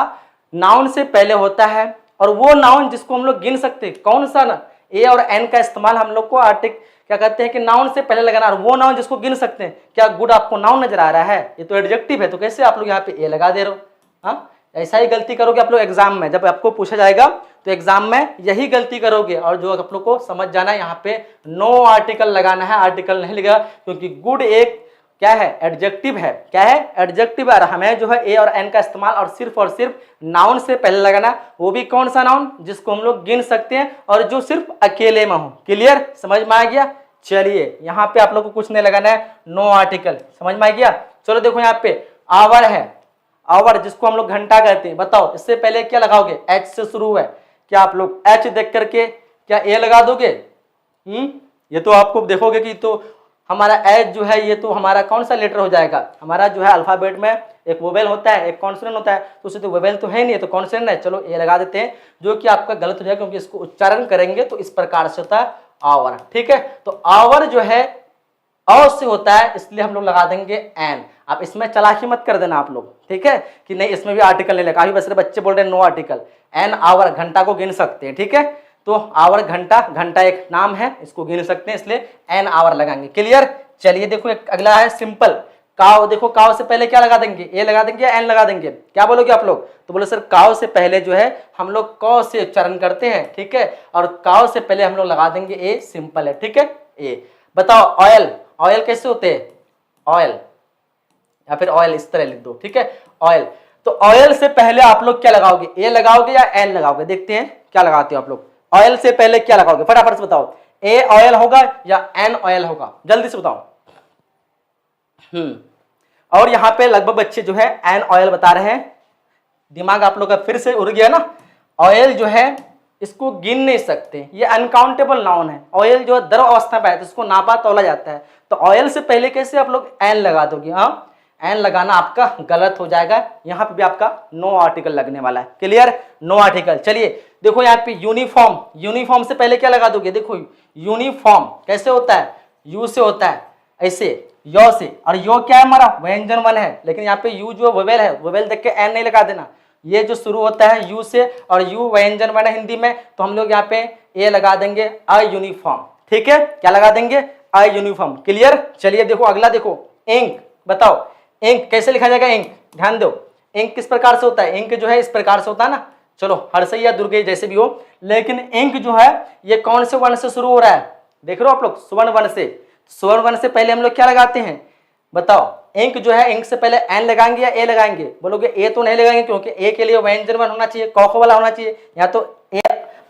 नाउन से पहले होता है, और वो नाउन जिसको हम लोग गिन सकते हैं। कौन सा ना? ए और एन का इस्तेमाल हम लोग को क्या कहते हैं कि नाउन से पहले लगाना, और वो नाउन जिसको गिन सकते हैं। क्या गुड आपको नाउन नजर आ रहा है? ये तो एडजेक्टिव है, तो कैसे आप लोग यहाँ पे ए लगा दे रहे हो? हाँ, ऐसा ही गलती करोगे आप लोग एग्जाम में, जब आपको पूछा जाएगा तो एग्जाम में यही गलती करोगे। और जो आप लोग को समझ जाना है यहाँ पे नो आर्टिकल लगाना है, आर्टिकल नहीं लगेगा, क्योंकि गुड एक क्या है? एडजेक्टिव है। क्या है? एडजेक्टिव है। हमें जो है ए और एन का इस्तेमाल और सिर्फ नाउन से पहले लगाना, वो भी कौन सा नाउन? जिसको हम लोग गिन सकते हैं और जो सिर्फ अकेले में हो। क्लियर, समझ में आ गया? चलिए यहाँ पे आप लोग को कुछ नहीं लगाना है, नो आर्टिकल। समझ में आ गया? चलो देखो यहाँ पे आवर है, आवर जिसको हम लोग घंटा कहते हैं। बताओ इससे पहले क्या लगाओगे? एच से शुरू है, क्या आप लोग एच देख करके क्या ए लगा दोगे? ये तो आपको देखोगे कि तो हमारा एच जो है ये तो हमारा कौन सा लेटर हो जाएगा? हमारा जो है अल्फाबेट में एक वोवेल होता है, एक कॉन्सोनेंट होता है, तो उससे तो वोवेल तो है नहीं, तो कॉन्सोनेंट है। चलो ए लगा देते हैं, जो कि आपका गलत हो जाएगा, क्योंकि इसको उच्चारण करेंगे तो इस प्रकार से होता है आवर। ठीक है, तो आवर जो है अ से होता है, इसलिए हम लोग लगा देंगे एन। आप इसमें चालाकी मत कर देना आप लोग, ठीक है, कि नहीं इसमें भी आर्टिकल नहीं लगा। काफी बस बच्चे बोल रहे हैं नो आर्टिकल। एन आवर, घंटा को गिन सकते हैं। ठीक है, तो आवर घंटा, घंटा एक नाम है, इसको गिन सकते हैं, इसलिए एन आवर लगाएंगे। क्लियर? चलिए देखो एक अगला है सिंपल काव। देखो काव से पहले क्या लगा देंगे? ए लगा देंगे या एन लगा देंगे? क्या बोलोगे आप लोग? तो बोलो सर काव से पहले जो है हम लोग क से उच्चारण करते हैं। ठीक है, और काव से पहले हम लोग लगा देंगे ए, सिंपल है। ठीक है, ए। बताओ ऑयल, ऑयल कैसे होते हैं? ऑयल या फिर ऑयल इस तरह लिख दो। ठीक है, ऑयल। तो ऑयल से पहले आप लोग क्या लगाओगे? ए लगाओगे या एन लगाओगे? देखते हैं क्या लगाते हो आप लोग। ऑयल से पहले क्या लगाओगे? फटाफट से बताओ। ए ऑयल होगा या एन ऑयल होगा? जल्दी से बताओ। और यहाँ पे लगभग बच्चे जो है एन ऑयल बता रहे हैं। दिमाग आप लोग का फिर से उड़ गया ना। ऑयल जो है इसको गिन नहीं सकते, ये अनकाउंटेबल नाउन है। ऑयल जो द्रव अवस्था में है तो इसको नापा तोला जाता है, तो ऑयल से पहले कैसे आप लोग एन लगा दोगे? हाँ, एन लगाना आपका गलत हो जाएगा। यहाँ पे भी आपका नो आर्टिकल लगने वाला है। क्लियर? No article. चलिए देखो यहाँ पे यूनिफॉर्म, यूनिफॉर्म से पहले क्या लगा दोगे? देखो यूनिफॉर्म कैसे होता है? यू से होता है, ऐसे यो से, और यो क्या है हमारा? व्यंजन वन है, लेकिन यहाँ पे यू जो वोवेल है, वोवेल देख के एन नहीं लगा देना। ये जो शुरू होता है यू से, और यू व्यंजन वन है हिंदी में, तो हम लोग यहाँ पे ए लगा देंगे, अ यूनिफॉर्म। ठीक है, क्या लगा देंगे? A uniform. क्लियर? चलिए देखो अगला देखो, इंक। बताओ इंक कैसे लिखा जाएगा? इंक ध्यान दो, इंक किस प्रकार से होता है? इंक जो है इस प्रकार से होता है ना। चलो हर्षई या दुर्गे जैसे भी हो, लेकिन इंक जो है ये कौन से वर्ण से शुरू हो रहा है? देख रहे हो आप लोग? स्वर्ण वर्ण से। स्वर्ण वर्ण से पहले हम लोग क्या लगाते हैं? बताओ। इंक जो है, इंक से पहले एन लगाएंगे या ए लगाएंगे? बोलोगे ए तो नहीं लगाएंगे, क्योंकि ए के लिए व्यंजन वर्ण होना चाहिए, कौखो वाला होना चाहिए। या तो ए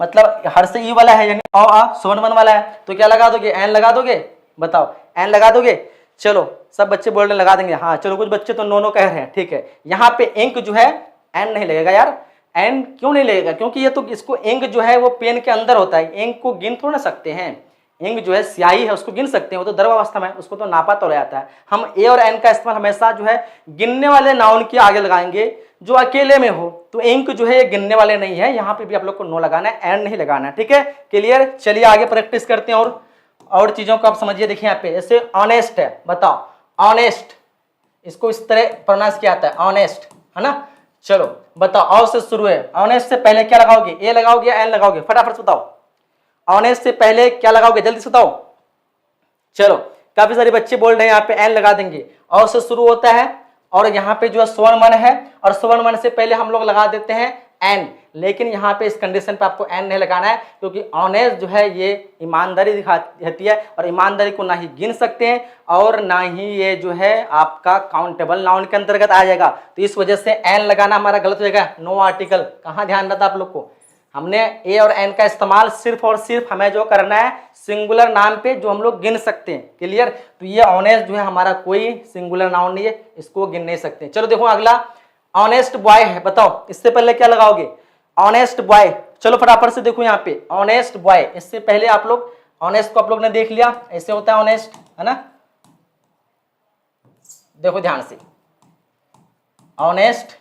मतलब हर्षई वाला है, यानी अ आ स्वर्ण वर्ण वाला है, तो क्या लगा दोगे? एन लगा दोगे? बताओ, एन लगा दोगे? चलो सब बच्चे बोल रहे लगा देंगे। हाँ चलो, कुछ बच्चे तो नो कह रहे हैं। ठीक है, यहाँ पे इंक जो है एन नहीं लगेगा यार। एन क्यों नहीं लगेगा? क्योंकि ये तो इसको इंक जो है वो पेन के अंदर होता है, इंक को गिन थोड़ा सकते हैं। इंक जो है स्याही है, उसको गिन सकते हैं, वो तो द्रव अवस्था में, उसको तो नापा तोला जाता है। हम ए और एन का इस्तेमाल हमेशा जो है गिनने वाले नाउन के आगे लगाएंगे जो अकेले में हो। तो इंक जो है ये गिनने वाले नहीं है, यहाँ पे भी आप लोग को नो लगाना है, एन नहीं लगाना है। ठीक है, क्लियर? चलिए आगे प्रैक्टिस करते हैं और चीजों को आप समझिए। देखिए यहाँ पे जैसे ऑनेस्ट है। बताओ ऑनेस्ट, इसको इस तरह प्रोनाउंस किया जाता है, ऑनेस्ट, है ना। चलो बताओ, ऑ से शुरू है, ऑनेस्ट से पहले क्या लगाओगे? ए लगाओगे या एन लगाओगे? फटाफट से बताओ। ऑनेस्ट से पहले क्या लगाओगे? जल्दी से बताओ। चलो काफी सारे बच्चे बोल रहे हैं यहाँ पे एन लगा देंगे, और से शुरू होता है और यहाँ पे जो है स्वर्ण मन है और स्वर्ण मन से पहले हम लोग लगा देते हैं एन, लेकिन यहाँ पे इस कंडीशन पे आपको एन नहीं लगाना है, क्योंकि ऑनेस्ट जो है ये ईमानदारी दिखाती है और ईमानदारी को ना ही गिन सकते हैं और ना ही ये जो है आपका काउंटेबल नाउन के अंतर्गत आ जाएगा। तो इस वजह से एन लगाना हमारा गलत हो जाएगा। नो आर्टिकल, कहाँ ध्यान रहता आप लोग को, हमने ए और एन का इस्तेमाल सिर्फ और सिर्फ हमें जो करना है सिंगुलर नाम पे जो हम लोग गिन सकते हैं। क्लियर? तो ये ऑनेस्ट जो है हमारा कोई सिंगुलर नाउन नहीं है, इसको गिन नहीं सकते। चलो देखो अगला ऑनेस्ट बॉय है, बताओ इससे पहले क्या लगाओगे? Honest boy. चलो फटाफट से देखो यहाँ पे ऑनेस्ट बॉय, इससे पहले आप लोग ऑनेस्ट को आप लोग ने देख लिया, ऐसे होता है ऑनेस्ट, है ना? देखो ध्यान से, ऑनेस्ट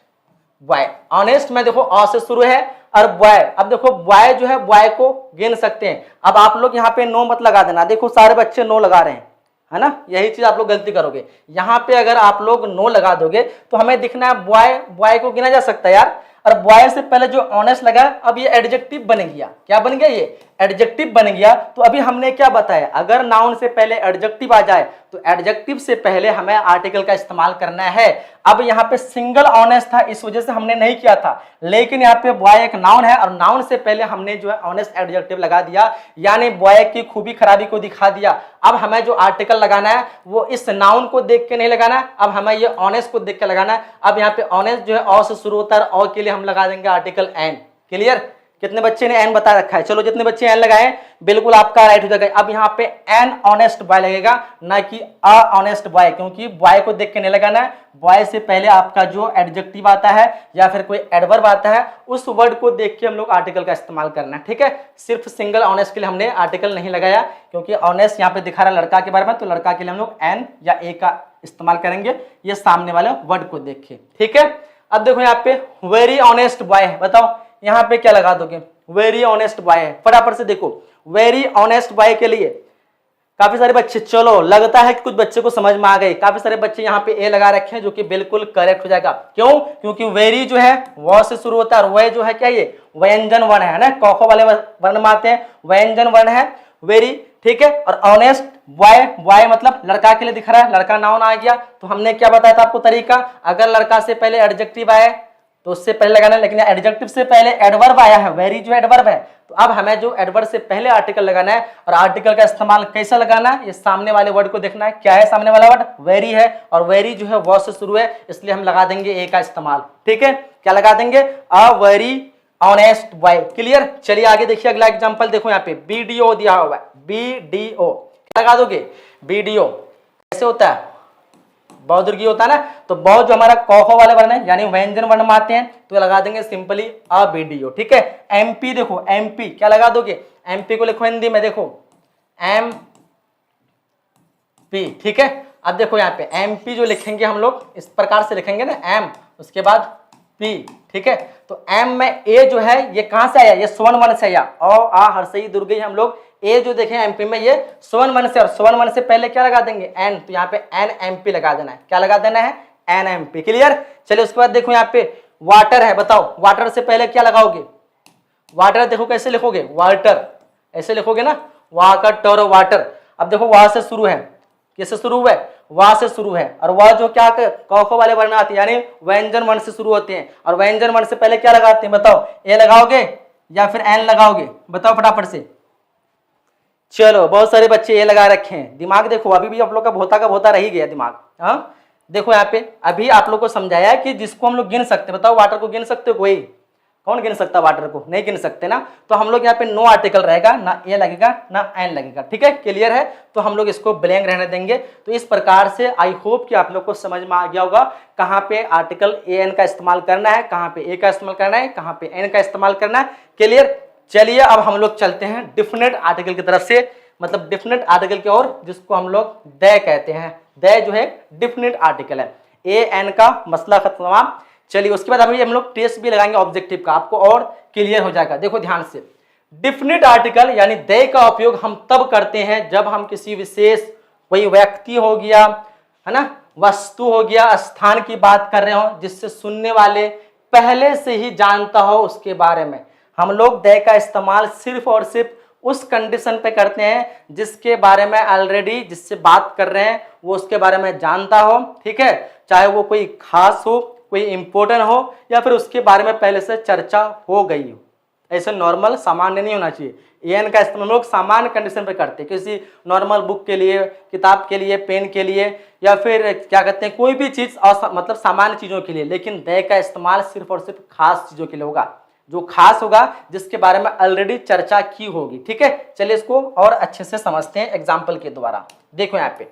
बॉय, ऑनेस्ट में देखो अ से शुरू है और बॉय। अब देखो बॉय जो है बॉय को गिन सकते हैं। अब आप लोग यहाँ पे नो मत लगा देना, देखो सारे बच्चे नो लगा रहे हैं, है ना? यही चीज आप लोग गलती करोगे। यहाँ पे अगर आप लोग नो लगा दोगे तो हमें दिखना है बॉय, बॉय को गिना जा सकता है यार, और बॉय से पहले जो ऑनेस्ट लगा अब ये एडजेक्टिव बन गया। क्या बन गया? ये एडजेक्टिव बन गया। तो अभी हमने क्या बताया, अगर नाउन से पहले एडजेक्टिव आ जाए तो एडजेक्टिव से पहले हमें आर्टिकल का इस्तेमाल करना है। अब यहाँ पे सिंगल ऑनेस्ट था, इस वजह से हमने नहीं किया था, लेकिन यहाँ पे बॉय एक नाउन है और नाउन से पहले हमने जो है ऑनेस्ट एडजेक्टिव लगा दिया, यानी बॉय की खूबी खराबी को दिखा दिया। अब हमें जो आर्टिकल लगाना है वो इस नाउन को देख के नहीं लगाना है, अब हमें ये ऑनेस्ट को देख के लगाना है। अब यहाँ पे ऑनेस्ट जो है ऑ से शुरू होता है, और के लिए हम लगा देंगे आर्टिकल एन। क्लियर? कितने बच्चे ने एन बता रखा है? चलो जितने बच्चे एन लगाए बिल्कुल आपका राइट हो जाएगा। अब यहाँ पे एन ऑनेस्ट बॉय लगेगा, ना कि अ ऑनेस्ट बॉय, क्योंकि बॉय को देख के नहीं लगाना है। बॉय से पहले आपका जो एडजेक्टिव आता है या फिर कोई एडवर्ब आता है उस वर्ड को देख के हम लोग आर्टिकल का इस्तेमाल करना है। ठीक है? सिर्फ सिंगल ऑनेस्ट के लिए हमने आर्टिकल नहीं लगाया, क्योंकि ऑनेस्ट यहाँ पे दिखा रहा है लड़का के बारे में, तो लड़का के लिए हम लोग एन या ए का इस्तेमाल करेंगे, ये सामने वाले वर्ड को देख के। ठीक है? अब देखो यहाँ पे वेरी ऑनेस्ट बॉय है, बताओ यहाँ पे क्या लगा दोगे? वेरी ऑनेस्ट बॉय है, फटाफट से देखो वेरी ऑनेस्ट बॉय के लिए काफी सारे बच्चे, चलो लगता है कि कुछ बच्चे को समझ में आ गए, काफी सारे बच्चे यहाँ पे ए लगा रखे हैं, जो कि बिल्कुल करेक्ट हो जाएगा। क्यों? क्योंकि वेरी जो है व से शुरू होता है और वह जो है क्या, ये व्यंजन वर्ण है ना, कौखो वाले वर्ण में आते हैं, व्यंजन वर्ण है वेरी। ठीक है? और ऑनेस्ट बॉय, बॉय मतलब लड़का के लिए दिख रहा है, लड़का नाउन आ गया। तो हमने क्या बताया था आपको तरीका, अगर लड़का से पहले एडजेक्टिव आए तो उससे पहले लगाना है, लेकिन एडजेक्टिव से पहले एडवर्ब आया है, वेरी जो एडवर्ब है, तो अब हमें जो एडवर्ब से पहले आर्टिकल लगाना है। और आर्टिकल का इस्तेमाल कैसा लगाना है, ये सामने वाले वर्ड को देखना है। क्या है सामने वाला वर्ड? वेरी है, और वेरी जो है वो से शुरू है, इसलिए हम लगा देंगे ए का इस्तेमाल। ठीक है? क्या लगा देंगे? A very honest boy. Clear? चलिए आगे देखिए, अगला एग्जांपल देखो, यहाँ पे बीडीओ दिया हुआ है, बीडीओ क्या लगा दोगे? बीडीओ कैसे होता है? बहुदीर्घी होता है ना, तो बहुत जो हमारा कौखो वाले वर्ण है यानी व्यंजन वर्ण में आते हैं, तो लगा देंगे सिंपली अ बीडीओ। ठीक है? एमपी देखो, एमपी क्या लगा दोगे? एमपी को लिखो हिंदी में, देखो एम पी। ठीक है? अब देखो यहाँ पे एमपी जो लिखेंगे हम लोग इस प्रकार से लिखेंगे ना, एम उसके बाद पी। ठीक है? तो एम में ए जो है ये कहां से आया? ये स्वर्ण वर्ण से आया, अ आ हर्षई दुर्गे हम लोग ए जो देखें एमपी में ये स्वर्ण वर्ण से, और स्वर्ण वर्ण से पहले क्या लगा देंगे? एन, तो यहाँ पे एन एमपी लगा देना है। क्या लगा देना है? An MP. क्लियर? चलिए उसके बाद देखो यहाँ पे वाटर है, बताओ वाटर से पहले क्या लगाओगे? वाटर देखो कैसे लिखोगे? वाटर ऐसे लिखोगे ना, वाटर वाटर। अब देखो वहां से शुरू है, किससे शुरू हुआ है? वह से शुरू है, और वह जो क्या कौखो वाले वर्ण आते हैं यानी व्यंजन वर्ण से शुरू होते हैं, और व्यंजन वर्ण से पहले क्या लगाते हैं? बताओ ए लगाओगे या फिर एन लगाओगे? बताओ फटाफट से। चलो बहुत सारे बच्चे ए लगा रखे हैं, दिमाग देखो अभी भी आप लोग का भोता रह ही गया दिमाग। हाँ देखो यहाँ पे अभी आप लोग को समझाया कि जिसको हम लोग गिन सकते, बताओ वाटर को गिन सकते हो? कोई कौन गिन सकता वाटर को? नहीं गिन सकते ना, तो हम लोग यहाँ पे नो आर्टिकल रहेगा, ना ए लगेगा ना एन लगेगा। ठीक है? क्लियर है? तो हम लोग इसको ब्लैंक रहने देंगे। तो इस प्रकार से आई होप कि आप लोग को समझ में आ गया होगा कहाँ पे आर्टिकल ए एन का इस्तेमाल करना है, कहाँ पे ए का इस्तेमाल करना है, कहाँ पे एन का इस्तेमाल करना है। क्लियर? चलिए अब हम लोग चलते हैं डिफिनेट आर्टिकल की तरफ से, मतलब डिफिनेट आर्टिकल की ओर, जिसको हम लोग द कहते हैं। द जो है डिफिनेट आर्टिकल है, ए एन का मसला खत्म। चलिए उसके बाद अभी हम लोग टेस्ट भी लगाएंगे ऑब्जेक्टिव का, आपको और क्लियर हो जाएगा। देखो ध्यान से, डिफिनेट आर्टिकल यानी द का उपयोग हम तब करते हैं जब हम किसी विशेष, कोई व्यक्ति हो गया, है ना, वस्तु हो गया, स्थान की बात कर रहे हो, जिससे सुनने वाले पहले से ही जानता हो उसके बारे में। हम लोग द का इस्तेमाल सिर्फ और सिर्फ उस कंडीशन पे करते हैं जिसके बारे में ऑलरेडी जिससे बात कर रहे हैं वो उसके बारे में जानता हो, ठीक है, चाहे वो कोई खास हो, कोई इंपॉर्टेंट हो, या फिर उसके बारे में पहले से चर्चा हो गई हो। ऐसे नॉर्मल सामान्य नहीं होना चाहिए। एन का इस्तेमाल हम लोग सामान्य कंडीशन पे करते हैं, किसी नॉर्मल बुक के लिए, किताब के लिए, पेन के लिए, या फिर क्या कहते हैं कोई भी चीज मतलब सामान्य चीजों के लिए। लेकिन दे का इस्तेमाल सिर्फ और सिर्फ खास चीजों के लिए होगा, जो खास होगा जिसके बारे में ऑलरेडी चर्चा की होगी, ठीक है। चलिए इसको और अच्छे से समझते हैं एग्जाम्पल के द्वारा। देखो यहाँ पे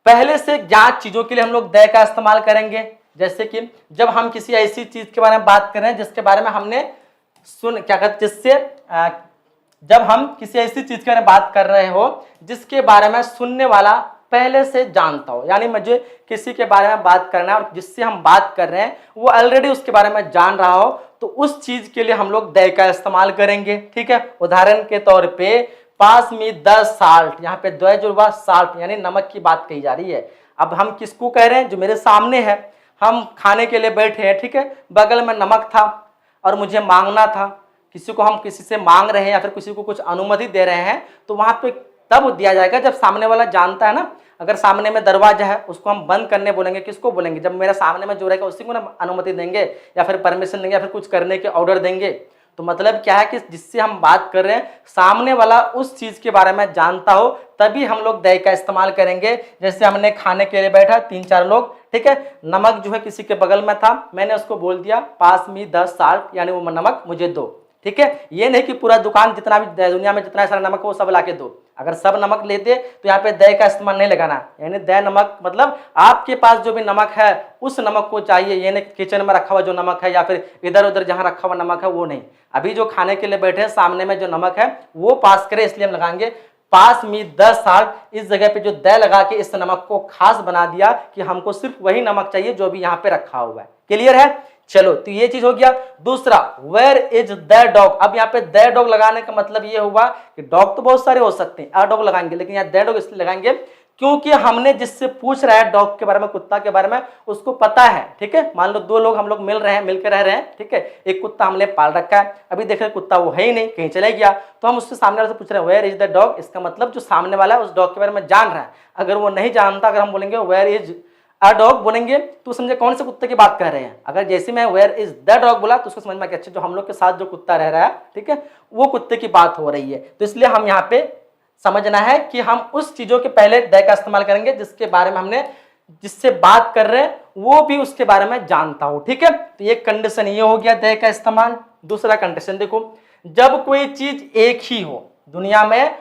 पहले से ज्ञात चीजों के लिए हम लोग दे का इस्तेमाल करेंगे। जैसे कि जब हम किसी ऐसी चीज के बारे में बात कर रहे हैं जिसके बारे में हमने क्या कहते, जिससे जब हम किसी ऐसी चीज के बारे में बात कर रहे हो जिसके बारे में सुनने वाला पहले से जानता हो, यानी मुझे किसी के बारे में बात करना है और जिससे हम बात कर रहे हैं वो ऑलरेडी उसके बारे में जान रहा हो, तो उस चीज के लिए हम लोग दे का इस्तेमाल करेंगे, ठीक है। उदाहरण के तौर पे पास में 10 साल्ट, यहाँ पे द्वय जुड़वा साल्ट यानी नमक की बात कही जा रही है। अब हम किसको कह रहे हैं, जो मेरे सामने है, हम खाने के लिए बैठे हैं, ठीक है, बगल में नमक था और मुझे मांगना था, किसी को हम किसी से मांग रहे हैं या फिर किसी को कुछ अनुमति दे रहे हैं, तो वहां पे तब दिया जाएगा जब सामने वाला जानता है ना। अगर सामने में दरवाजा है उसको हम बंद करने बोलेंगे, किसको बोलेंगे, जब मेरे सामने में जो रहेगा उसी को ना अनुमति देंगे या फिर परमिशन देंगे या फिर कुछ करने के ऑर्डर देंगे। तो मतलब क्या है कि जिससे हम बात कर रहे हैं सामने वाला उस चीज के बारे में जानता हो, तभी हम लोग दे का इस्तेमाल करेंगे। जैसे हमने खाने के लिए बैठा 3-4 लोग, ठीक है, नमक जो है किसी के बगल में था, मैंने उसको बोल दिया पास में 10 साल्ट यानी वो नमक मुझे दो, ठीक है। ये नहीं कि पूरा दुकान जितना भी दुनिया में जितना सारा नमक हो वो सब ला के दो। अगर सब नमक लेते तो यहाँ पे दे का इस्तेमाल नहीं लगाना, यानी दे नमक मतलब आपके पास जो भी नमक है उस नमक को चाहिए, ये नहीं किचन में रखा हुआ जो नमक है या फिर इधर उधर जहाँ रखा हुआ नमक है वो नहीं। अभी जो खाने के लिए बैठे हैं सामने में जो नमक है वो पास करे, इसलिए हम लगाएंगे पास में 10 साल्ट। इस जगह पे जो दे लगा के इस नमक को खास बना दिया कि हमको सिर्फ वही नमक चाहिए जो भी यहाँ पे रखा हुआ है। क्लियर है, चलो तो ये चीज हो गया। दूसरा, वेयर इज द डॉग। अब यहाँ पे द डॉग लगाने का मतलब ये हुआ कि डॉग तो बहुत सारे हो सकते हैं, अ डॉग लगाएंगे, लेकिन यहाँ द डॉग इसलिए लगाएंगे क्योंकि हमने जिससे पूछ रहा है डॉग के बारे में, कुत्ता के बारे में, उसको पता है, ठीक है। मान लो 2 लोग हम लोग मिल रहे हैं, मिलकर रह रहे हैं, ठीक है, एक कुत्ता हमने पाल रखा है, अभी देख रहे कुत्ता वो है ही नहीं, कहीं चले गया, तो हम उससे सामने वाले से पूछ रहे हैं वेयर इज द डॉग। इसका मतलब जो सामने वाला है उस डॉग के बारे में जान रहा है। अगर वो नहीं जानता, अगर हम बोलेंगे वेयर इज अ डॉग बोलेंगे तो समझे कौन से कुत्ते की बात कर रहे हैं। अगर जैसे मैं वेयर इज द डॉग बोला तो उसको समझ में अच्छा जो हम लोग के साथ जो कुत्ता रह रहा है, ठीक है, वो कुत्ते की बात हो रही है। तो इसलिए हम यहाँ पे समझना है कि हम उस चीजों के पहले द का इस्तेमाल करेंगे जिसके बारे में हमने जिससे बात कर रहे हैं वो भी उसके बारे में जानता हो, ठीक है। तो ये कंडीशन ये हो गया द का इस्तेमाल। दूसरा कंडीशन देखो, जब कोई चीज एक ही हो, दुनिया में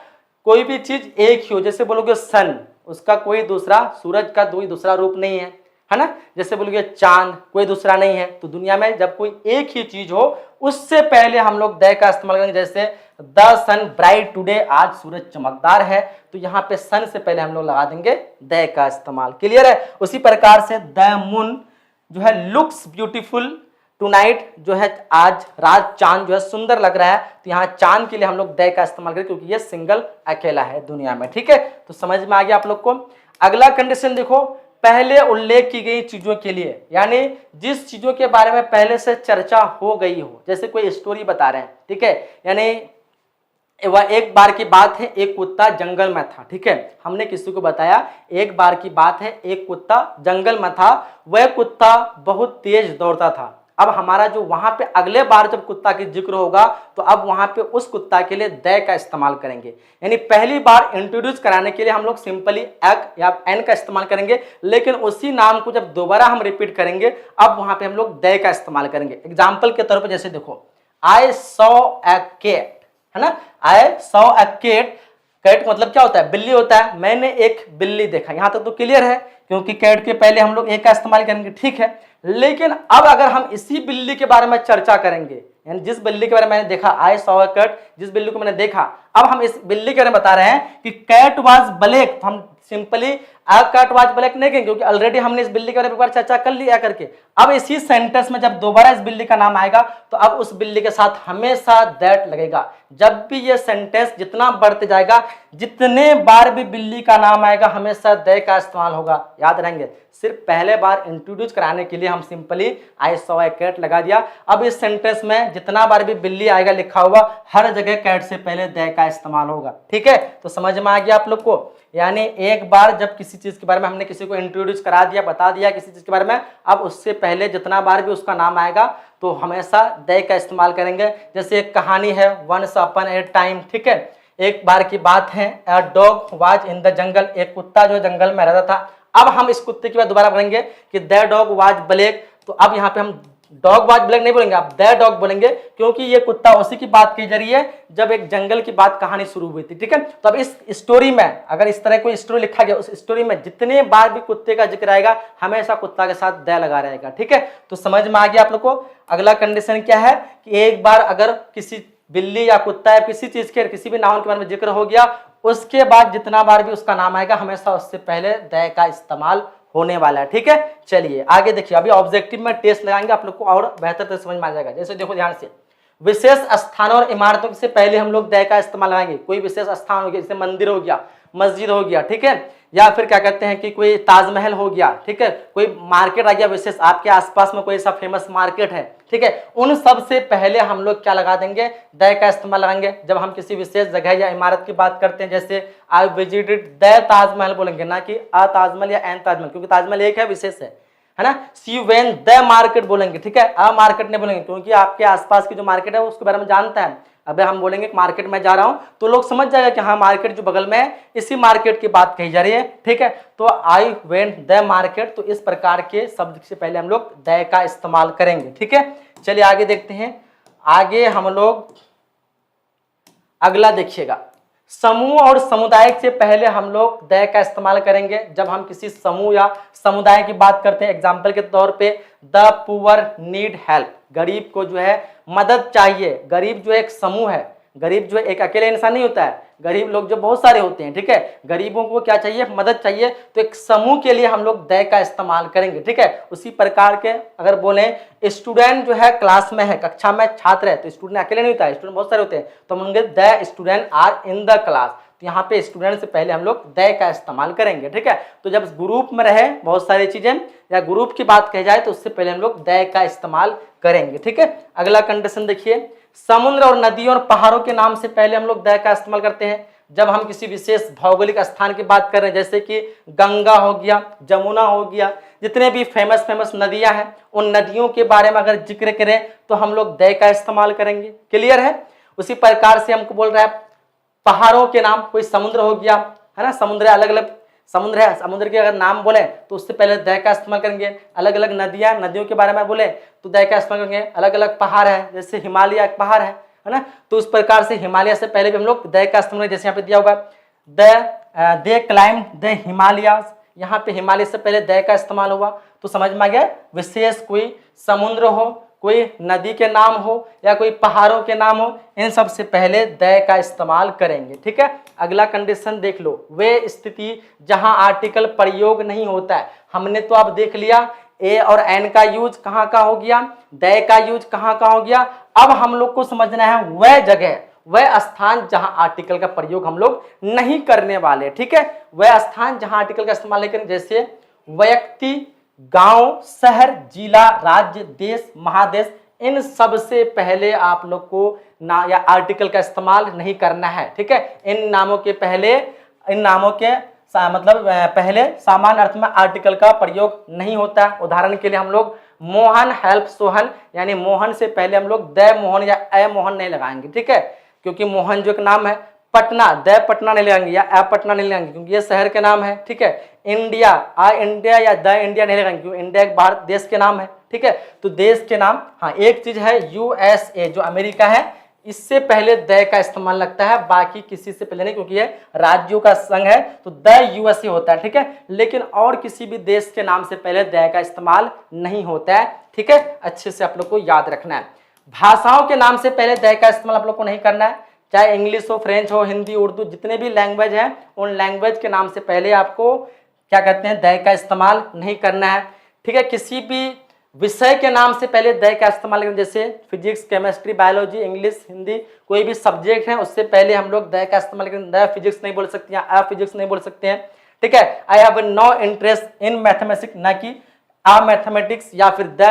कोई भी चीज एक ही हो, जैसे बोलोगे सन, उसका कोई दूसरा, सूरज का कोई दूसरा रूप नहीं है ना। जैसे बोलोगे चांद, कोई दूसरा नहीं है। तो दुनिया में जब कोई एक ही चीज हो उससे पहले हम लोग द का इस्तेमाल करेंगे। जैसे द सन ब्राइट टुडे, आज सूरज चमकदार है, तो यहाँ पे सन से पहले हम लोग लगा देंगे द का इस्तेमाल। क्लियर है। उसी प्रकार से द मून जो है लुक्स ब्यूटीफुल टुनाइट, जो है आज रात चांद जो है सुंदर लग रहा है, तो यहाँ चांद के लिए हम लोग द का इस्तेमाल करें क्योंकि ये सिंगल अकेला है दुनिया में, ठीक है। तो समझ में आ गया आप लोग को। अगला कंडीशन देखो, पहले उल्लेख की गई चीजों के लिए, यानी जिस चीजों के बारे में पहले से चर्चा हो गई हो, जैसे कोई स्टोरी बता रहे हैं, ठीक है, यानी वह एक बार की बात है, एक कुत्ता जंगल में था, ठीक है, हमने किसी को बताया एक बार की बात है, एक कुत्ता जंगल में था, वह कुत्ता बहुत तेज दौड़ता था। अब हमारा जो वहां पे अगले बार जब कुत्ता की जिक्र होगा तो अब वहां पे उस कुत्ता के लिए द का इस्तेमाल करेंगे। यानी पहली बार इंट्रोड्यूस कराने के लिए हम लोग सिंपली एक या एन का इस्तेमाल करेंगे, लेकिन उसी नाम को जब दोबारा हम रिपीट करेंगे अब वहां पे हम लोग द का इस्तेमाल करेंगे। एग्जाम्पल के तौर पर जैसे देखो, आई सॉ अ कैट, है ना, I saw a cat. Cat मतलब क्या होता है, बिल्ली होता है। मैंने एक बिल्ली देखा, यहां तक तो क्लियर है क्योंकि कैट के पहले हम लोग एक का इस्तेमाल करेंगे, ठीक है। लेकिन अब अगर हम इसी बिल्ली के बारे में चर्चा करेंगे, यानी जिस बिल्ली के बारे में मैंने देखा, आई सॉ अ कैट, जिस बिल्ली को मैंने देखा, अब हम इस बिल्ली के बारे में बता रहे हैं कि कैट वाज ब्लैक, तो हम simply a cat was black नहीं कहेंगे, क्योंकि ऑलरेडी हमने इस बिल्ली के बारे में एक बार चर्चा कर लिया करके। अब इसी सेंटेंस में जब दोबारा इस बिल्ली का नाम आएगा तो अब उस बिल्ली के साथ हमेशा दैट लगेगा। जब भी ये सेंटेंस जितना बढ़ते जाएगा, जितने बार भी बिल्ली का नाम आएगा, हमेशा दै का इस्तेमाल होगा। याद रहेंगे, सिर्फ पहले बार इंट्रोड्यूस कराने के लिए हम simply I saw a cat लगा दिया। अब इस सेंटेंस में जितना बार भी बिल्ली आएगा लिखा हुआ, हर जगह कैट से पहले दै का इस्तेमाल होगा। ठीक है, तो समझ में आ गया आप लोग को। यानी एक बार जब किसी चीज के बारे में हमने किसी को इंट्रोड्यूस करा दिया, बता दिया किसी चीज के बारे में, अब उससे पहले जितना बार भी उसका नाम आएगा तो हमेशा दै का इस्तेमाल करेंगे। जैसे एक कहानी है वंस अपॉन ए टाइम, ठीक है, एक बार की बात है, a dog was in the jungle, एक कुत्ता जो जंगल में रहता था। अब हम इस कुत्ते की बात दोबारा बोलेंगे कि द डॉग वाज ब्लैक, तो अब यहाँ पे हम डॉग वाज ब्लैक नहीं बोलेंगे, आप द डॉग बोलेंगे, क्योंकि ये कुत्ता उसी की बात के जरिए जब एक जंगल की बात कहानी शुरू हुई थी। ठीक है, तो अब इस स्टोरी में अगर इस तरह कोई स्टोरी लिखा गया, उस स्टोरी में जितने बार भी कुत्ते का जिक्र आएगा हमेशा कुत्ता के साथ द लगा रहेगा। ठीक है, तो समझ में आ गया आप लोग को। अगला कंडीशन क्या है कि एक बार अगर किसी बिल्ली या कुत्ता या किसी चीज के किसी भी नाउन के बारे में जिक्र हो गया, उसके बाद जितना बार भी उसका नाम आएगा हमेशा उससे पहले द का इस्तेमाल होने वाला है। ठीक है, चलिए आगे देखिए। अभी ऑब्जेक्टिव में टेस्ट लगाएंगे, आप लोग को और बेहतर तरह समझ में आ जाएगा। जैसे देखो ध्यान से, विशेष स्थानों और इमारतों से पहले हम लोग द का इस्तेमाल लगाएंगे। कोई विशेष स्थान हो गया, जैसे मंदिर हो गया, मस्जिद हो गया, ठीक है, या फिर क्या कहते हैं कि कोई ताजमहल हो गया, ठीक है, कोई मार्केट आ गया विशेष, आपके आसपास में कोई ऐसा फेमस मार्केट है, ठीक है, उन सब से पहले हम लोग क्या लगा देंगे, द का इस्तेमाल लगाएंगे। जब हम किसी विशेष जगह या इमारत की बात करते हैं, जैसे आई विजिटेड द ताजमहल बोलेंगे, ना कि अ ताजमहल या एन ताजमहल, क्योंकि ताजमहल एक है, विशेष है ना। सी वेन द मार्केट बोलेंगे, ठीक है, अ मार्केट नहीं बोलेंगे, क्योंकि आपके आसपास की जो मार्केट है उसके बारे में जानता है। अबे हम बोलेंगे मार्केट में जा रहा हूं तो लोग समझ जाएगा कि हाँ मार्केट जो बगल में है, इसी मार्केट की बात कही जा रही है। ठीक है, तो आई वेंट द मार्केट, तो इस प्रकार के शब्द से पहले हम लोग द का इस्तेमाल करेंगे। ठीक है, चलिए आगे देखते हैं। आगे हम लोग अगला देखिएगा, समूह और समुदाय से पहले हम लोग द का इस्तेमाल करेंगे जब हम किसी समूह या समुदाय की बात करते हैं। एग्जाम्पल के तौर पे द पुअर नीड हेल्प, गरीब को जो है मदद चाहिए। गरीब जो एक समूह है, गरीब जो एक अकेले इंसान नहीं होता है, गरीब लोग जो बहुत सारे होते हैं। ठीक है, गरीबों को क्या चाहिए, मदद चाहिए, तो एक समूह के लिए हम लोग द का इस्तेमाल करेंगे। ठीक है, उसी प्रकार के अगर बोले स्टूडेंट जो है क्लास में है, कक्षा में छात्र है, तो स्टूडेंट अकेले नहीं होता है, स्टूडेंट बहुत सारे होते हैं, तो हम बोलेंगे the student are in the class, तो यहाँ पे स्टूडेंट से पहले हम लोग द का इस्तेमाल करेंगे। ठीक है, तो जब ग्रुप में रहे बहुत सारी चीजें या ग्रुप की बात कही जाए तो उससे पहले हम लोग द का इस्तेमाल करेंगे। ठीक है, अगला कंडीशन देखिए, समुद्र और नदियों और पहाड़ों के नाम से पहले हम लोग द का इस्तेमाल करते हैं जब हम किसी विशेष भौगोलिक स्थान की बात कर रहे हैं, जैसे कि गंगा हो गया, जमुना हो गया, जितने भी फेमस नदियां हैं, उन नदियों के बारे में अगर जिक्र करें तो हम लोग द का इस्तेमाल करेंगे। क्लियर है। उसी प्रकार से हमको बोल रहा है पहाड़ों के नाम, कोई समुद्र हो गया, है ना, समुद्र अलग अलग समुद्र है, समुद्र के अगर नाम बोले तो उससे पहले द का इस्तेमाल करेंगे। अलग अलग नदियां, नदियों के बारे में बोले तो द का इस्तेमाल करेंगे। अलग अलग पहाड़ है, जैसे हिमालय एक पहाड़ है ना, तो उस प्रकार से हिमालय से पहले भी हम लोग द का इस्तेमाल, जैसे यहाँ पे दिया हुआ दे क्लाइम द हिमालयाज, यहाँ पे हिमालय से पहले द का इस्तेमाल हुआ, तो समझ में आ गया। विशेष कोई समुद्र हो, कोई नदी के नाम हो या कोई पहाड़ों के नाम हो, इन सब से पहले द का इस्तेमाल करेंगे। ठीक है, अगला कंडीशन देख लो, वे स्थिति जहां आर्टिकल प्रयोग नहीं होता है। हमने तो अब देख लिया ए और एन का यूज कहाँ का हो गया, द का यूज कहाँ का हो गया। अब हम लोग को समझना है वह जगह, वह स्थान जहां आर्टिकल का प्रयोग हम लोग नहीं करने वाले। ठीक है, वह स्थान जहां आर्टिकल का इस्तेमाल नहीं करेंगे, जैसे व्यक्ति, गांव, शहर, जिला, राज्य, देश, महादेश, इन सब से पहले आप लोग को ना या आर्टिकल का इस्तेमाल नहीं करना है। ठीक है, इन नामों के पहले, इन नामों के मतलब पहले सामान्य अर्थ में आर्टिकल का प्रयोग नहीं होता है। उदाहरण के लिए हम लोग मोहन हेल्प सोहन, यानी मोहन से पहले हम लोग द मोहन या ए मोहन नहीं लगाएंगे। ठीक है, क्योंकि मोहन जो एक नाम है, पटना द पटना नहीं लगाएंगे या ए पटना नहीं लगाएंगे, क्योंकि ये शहर के नाम है। ठीक है, इंडिया आ इंडिया या द इंडिया नहीं लगाएंगे, क्योंकि इंडिया एक भारत देश के नाम है। ठीक है, तो देश के नाम, हाँ एक चीज है यूएसए जो अमेरिका है, इससे पहले द का इस्तेमाल लगता है, बाकी किसी से पहले नहीं, क्योंकि ये राज्यों का संघ है तो द यूएसए होता है। ठीक है, लेकिन और किसी भी देश के नाम से पहले द का इस्तेमाल नहीं होता है। ठीक है, अच्छे से आप लोग को याद रखना है। भाषाओं के नाम से पहले द का इस्तेमाल आप लोग को नहीं करना है। चाहे इंग्लिश हो, फ्रेंच हो, हिंदी, उर्दू, जितने भी लैंग्वेज हैं उन लैंग्वेज के नाम से पहले आपको क्या कहते हैं, द का इस्तेमाल नहीं करना है। ठीक है, किसी भी विषय के नाम से पहले द का इस्तेमाल करें, जैसे physics, chemistry, biology, English, Hindi, कोई भी सब्जेक्ट है उससे पहले हम लोग द का इस्तेमाल करें। द फिजिक्स नहीं बोल सकते हैं, अ फिजिक्स नहीं बोल सकते हैं। ठीक है, I have no interest in mathematics, ना कि आ मैथमेटिक्स या फिर द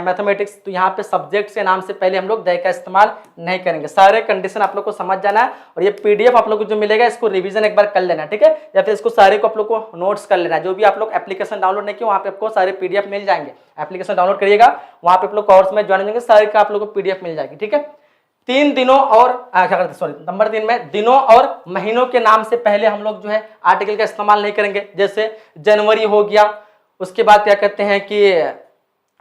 मैथमेटिक्स। तो यहाँ पे सब्जेक्ट के नाम से पहले हम लोग द का इस्तेमाल नहीं करेंगे। सारे कंडीशन आप लोग को समझ जाना है और ये पीडीएफ आप लोग को जो मिलेगा इसको रिवीजन एक बार कर लेना, ठीक है, या फिर इसको सारे को आप लोग को नोट्स कर लेना है। जो भी आप लोग एप्लीकेशन डाउनलोड नहीं किए वहाँ पे आपको सारे पीडीएफ मिल जाएंगे। एप्लीकेशन डाउनलोड करिएगा, वहाँ पे आप लोग कोर्स में ज्वाइन होंगे, सारे का आप लोग को पीडीएफ मिल जाएगी। ठीक है, 3 दिनों और क्या करते, सॉरी नंबर 3 में दिनों और महीनों के नाम से पहले हम लोग जो है आर्टिकल का इस्तेमाल नहीं करेंगे। जैसे जनवरी हो गया, उसके बाद क्या कहते हैं कि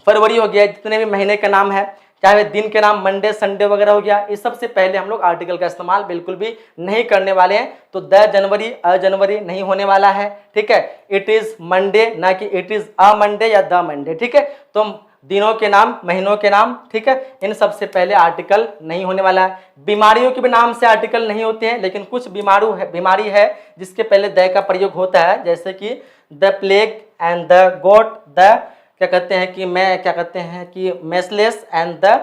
फरवरी हो गया, जितने भी महीने का नाम है, चाहे दिन के नाम मंडे, संडे वगैरह हो गया, इस सब से पहले हम लोग आर्टिकल का इस्तेमाल बिल्कुल भी नहीं करने वाले हैं। तो द जनवरी, अ जनवरी नहीं होने वाला है। ठीक है, इट इज मंडे, ना कि इट इज अ मंडे या द मंडे। ठीक है, तो दिनों के नाम, महीनों के नाम, ठीक है, इन सब से पहले आर्टिकल नहीं होने वाला है। बीमारियों के भी नाम से आर्टिकल नहीं होते हैं, लेकिन कुछ बीमारी है जिसके पहले द का प्रयोग होता है, जैसे कि the plague and the goat, the क्या कहते हैं कि मैं क्या कहते हैं कि मेसलेस एंड द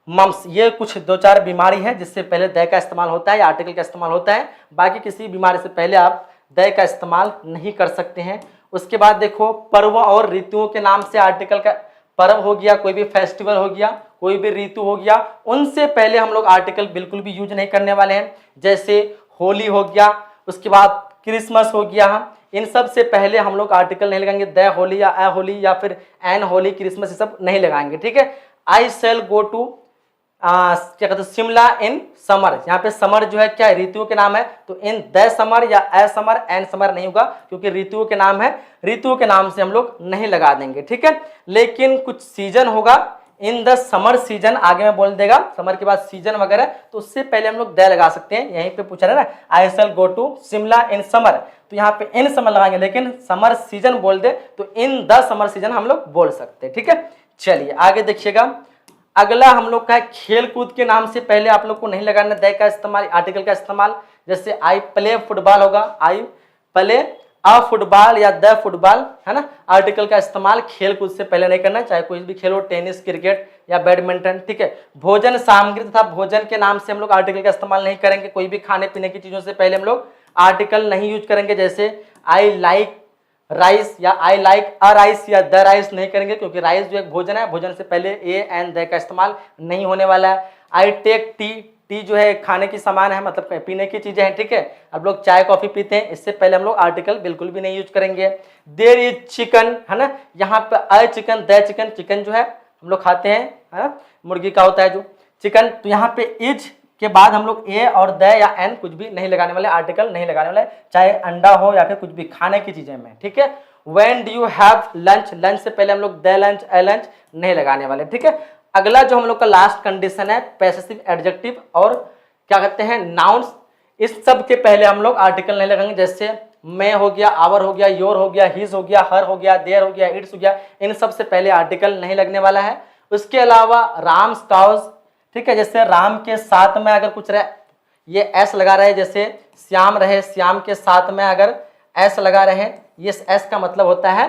मम्स। ये कुछ 2-4 बीमारी है जिससे पहले द का इस्तेमाल होता है या आर्टिकल का इस्तेमाल होता है। बाकी किसी बीमारी से पहले आप द का इस्तेमाल नहीं कर सकते हैं। उसके बाद देखो, पर्व और ऋतुओं के नाम से आर्टिकल का, पर्व हो गया, कोई भी फेस्टिवल हो गया, कोई भी ऋतु हो गया, उनसे पहले हम लोग आर्टिकल बिल्कुल भी यूज नहीं करने वाले हैं। जैसे होली हो गया, उसके बाद क्रिसमस हो गया, इन सब से पहले हम लोग आर्टिकल नहीं लगाएंगे। द होली या अ होली या फिर एन होली, क्रिसमस, ये सब नहीं लगाएंगे। ठीक है, आई शेल गो टू क्या कहते हैं शिमला इन समर। यहाँ पे समर जो है क्या है, ऋतुओं के नाम है, तो इन द समर या ए समर, एन समर नहीं होगा, क्योंकि ऋतुओं के नाम है, ऋतुओं के नाम से हम लोग नहीं लगा देंगे। ठीक है, लेकिन कुछ सीजन होगा, इन द समर सीजन आगे में बोल देगा, समर के बाद सीजन वगैरह, तो उससे पहले हम लोग द लगा सकते हैं। यहीं पे पूछा है ना, I shall go to Shimla in summer, तो यहाँ पे इन समर लगाएंगे, लेकिन समर सीजन बोल दे तो इन द समर सीजन हम लोग बोल सकते हैं। ठीक है, चलिए आगे देखिएगा। अगला हम लोग का है खेल कूद के नाम से पहले आप लोग को नहीं लगाना द का इस्तेमाल, आर्टिकल का इस्तेमाल। जैसे आई प्ले फुटबॉल होगा, आई प्ले अ फुटबॉल या द फुटबॉल, है ना, आर्टिकल का इस्तेमाल खेल कूद से पहले नहीं करना, चाहे कोई भी खेल हो, टेनिस, क्रिकेट या बैडमिंटन। ठीक है, भोजन सामग्री तथा भोजन के नाम से हम लोग आर्टिकल का इस्तेमाल नहीं करेंगे। कोई भी खाने पीने की चीजों से पहले हम लोग आर्टिकल नहीं यूज करेंगे। जैसे आई लाइक राइस या आई लाइक अ राइस या द राइस नहीं करेंगे, क्योंकि राइस जो एक भोजन है, भोजन से पहले ए एंड द का इस्तेमाल नहीं होने वाला है। आई टेक टी, टी जो है खाने की सामान है, मतलब पीने की चीजें हैं। ठीक है, अब लोग चाय कॉफी पीते हैं, इससे पहले हम लोग आर्टिकल बिल्कुल भी नहीं यूज करेंगे। देयर इज चिकन, है ना, यहाँ पे अ चिकन, द चिकन, चिकन जो है हम लोग खाते हैं, है ना, मुर्गी का होता है जो चिकन, तो यहाँ पे इज के बाद हम लोग ए और द या एन कुछ भी नहीं लगाने वाले, आर्टिकल नहीं लगाने वाले, चाहे अंडा हो या फिर कुछ भी खाने की चीजें में। ठीक है, when do you have lunch, lunch से पहले हम लोग द लंच, ए लंच नहीं लगाने वाले। ठीक है, अगला जो हम लोग का लास्ट कंडीशन है पॉसेसिव एडजेक्टिव और क्या कहते हैं नाउन्स, इस सब के पहले हम लोग आर्टिकल नहीं लगाएंगे। जैसे मैं हो गया, आवर हो गया, योर हो गया, हिज हो गया, हर हो गया, देयर हो गया, इट्स हो गया, इन सब से पहले आर्टिकल नहीं लगने वाला है। उसके अलावा राम्स काउज, ठीक है, जैसे राम के साथ में अगर कुछ रहे, ये एस लगा रहे, जैसे श्याम रहे, श्याम के साथ में अगर एस लगा रहे, ये एस का मतलब होता है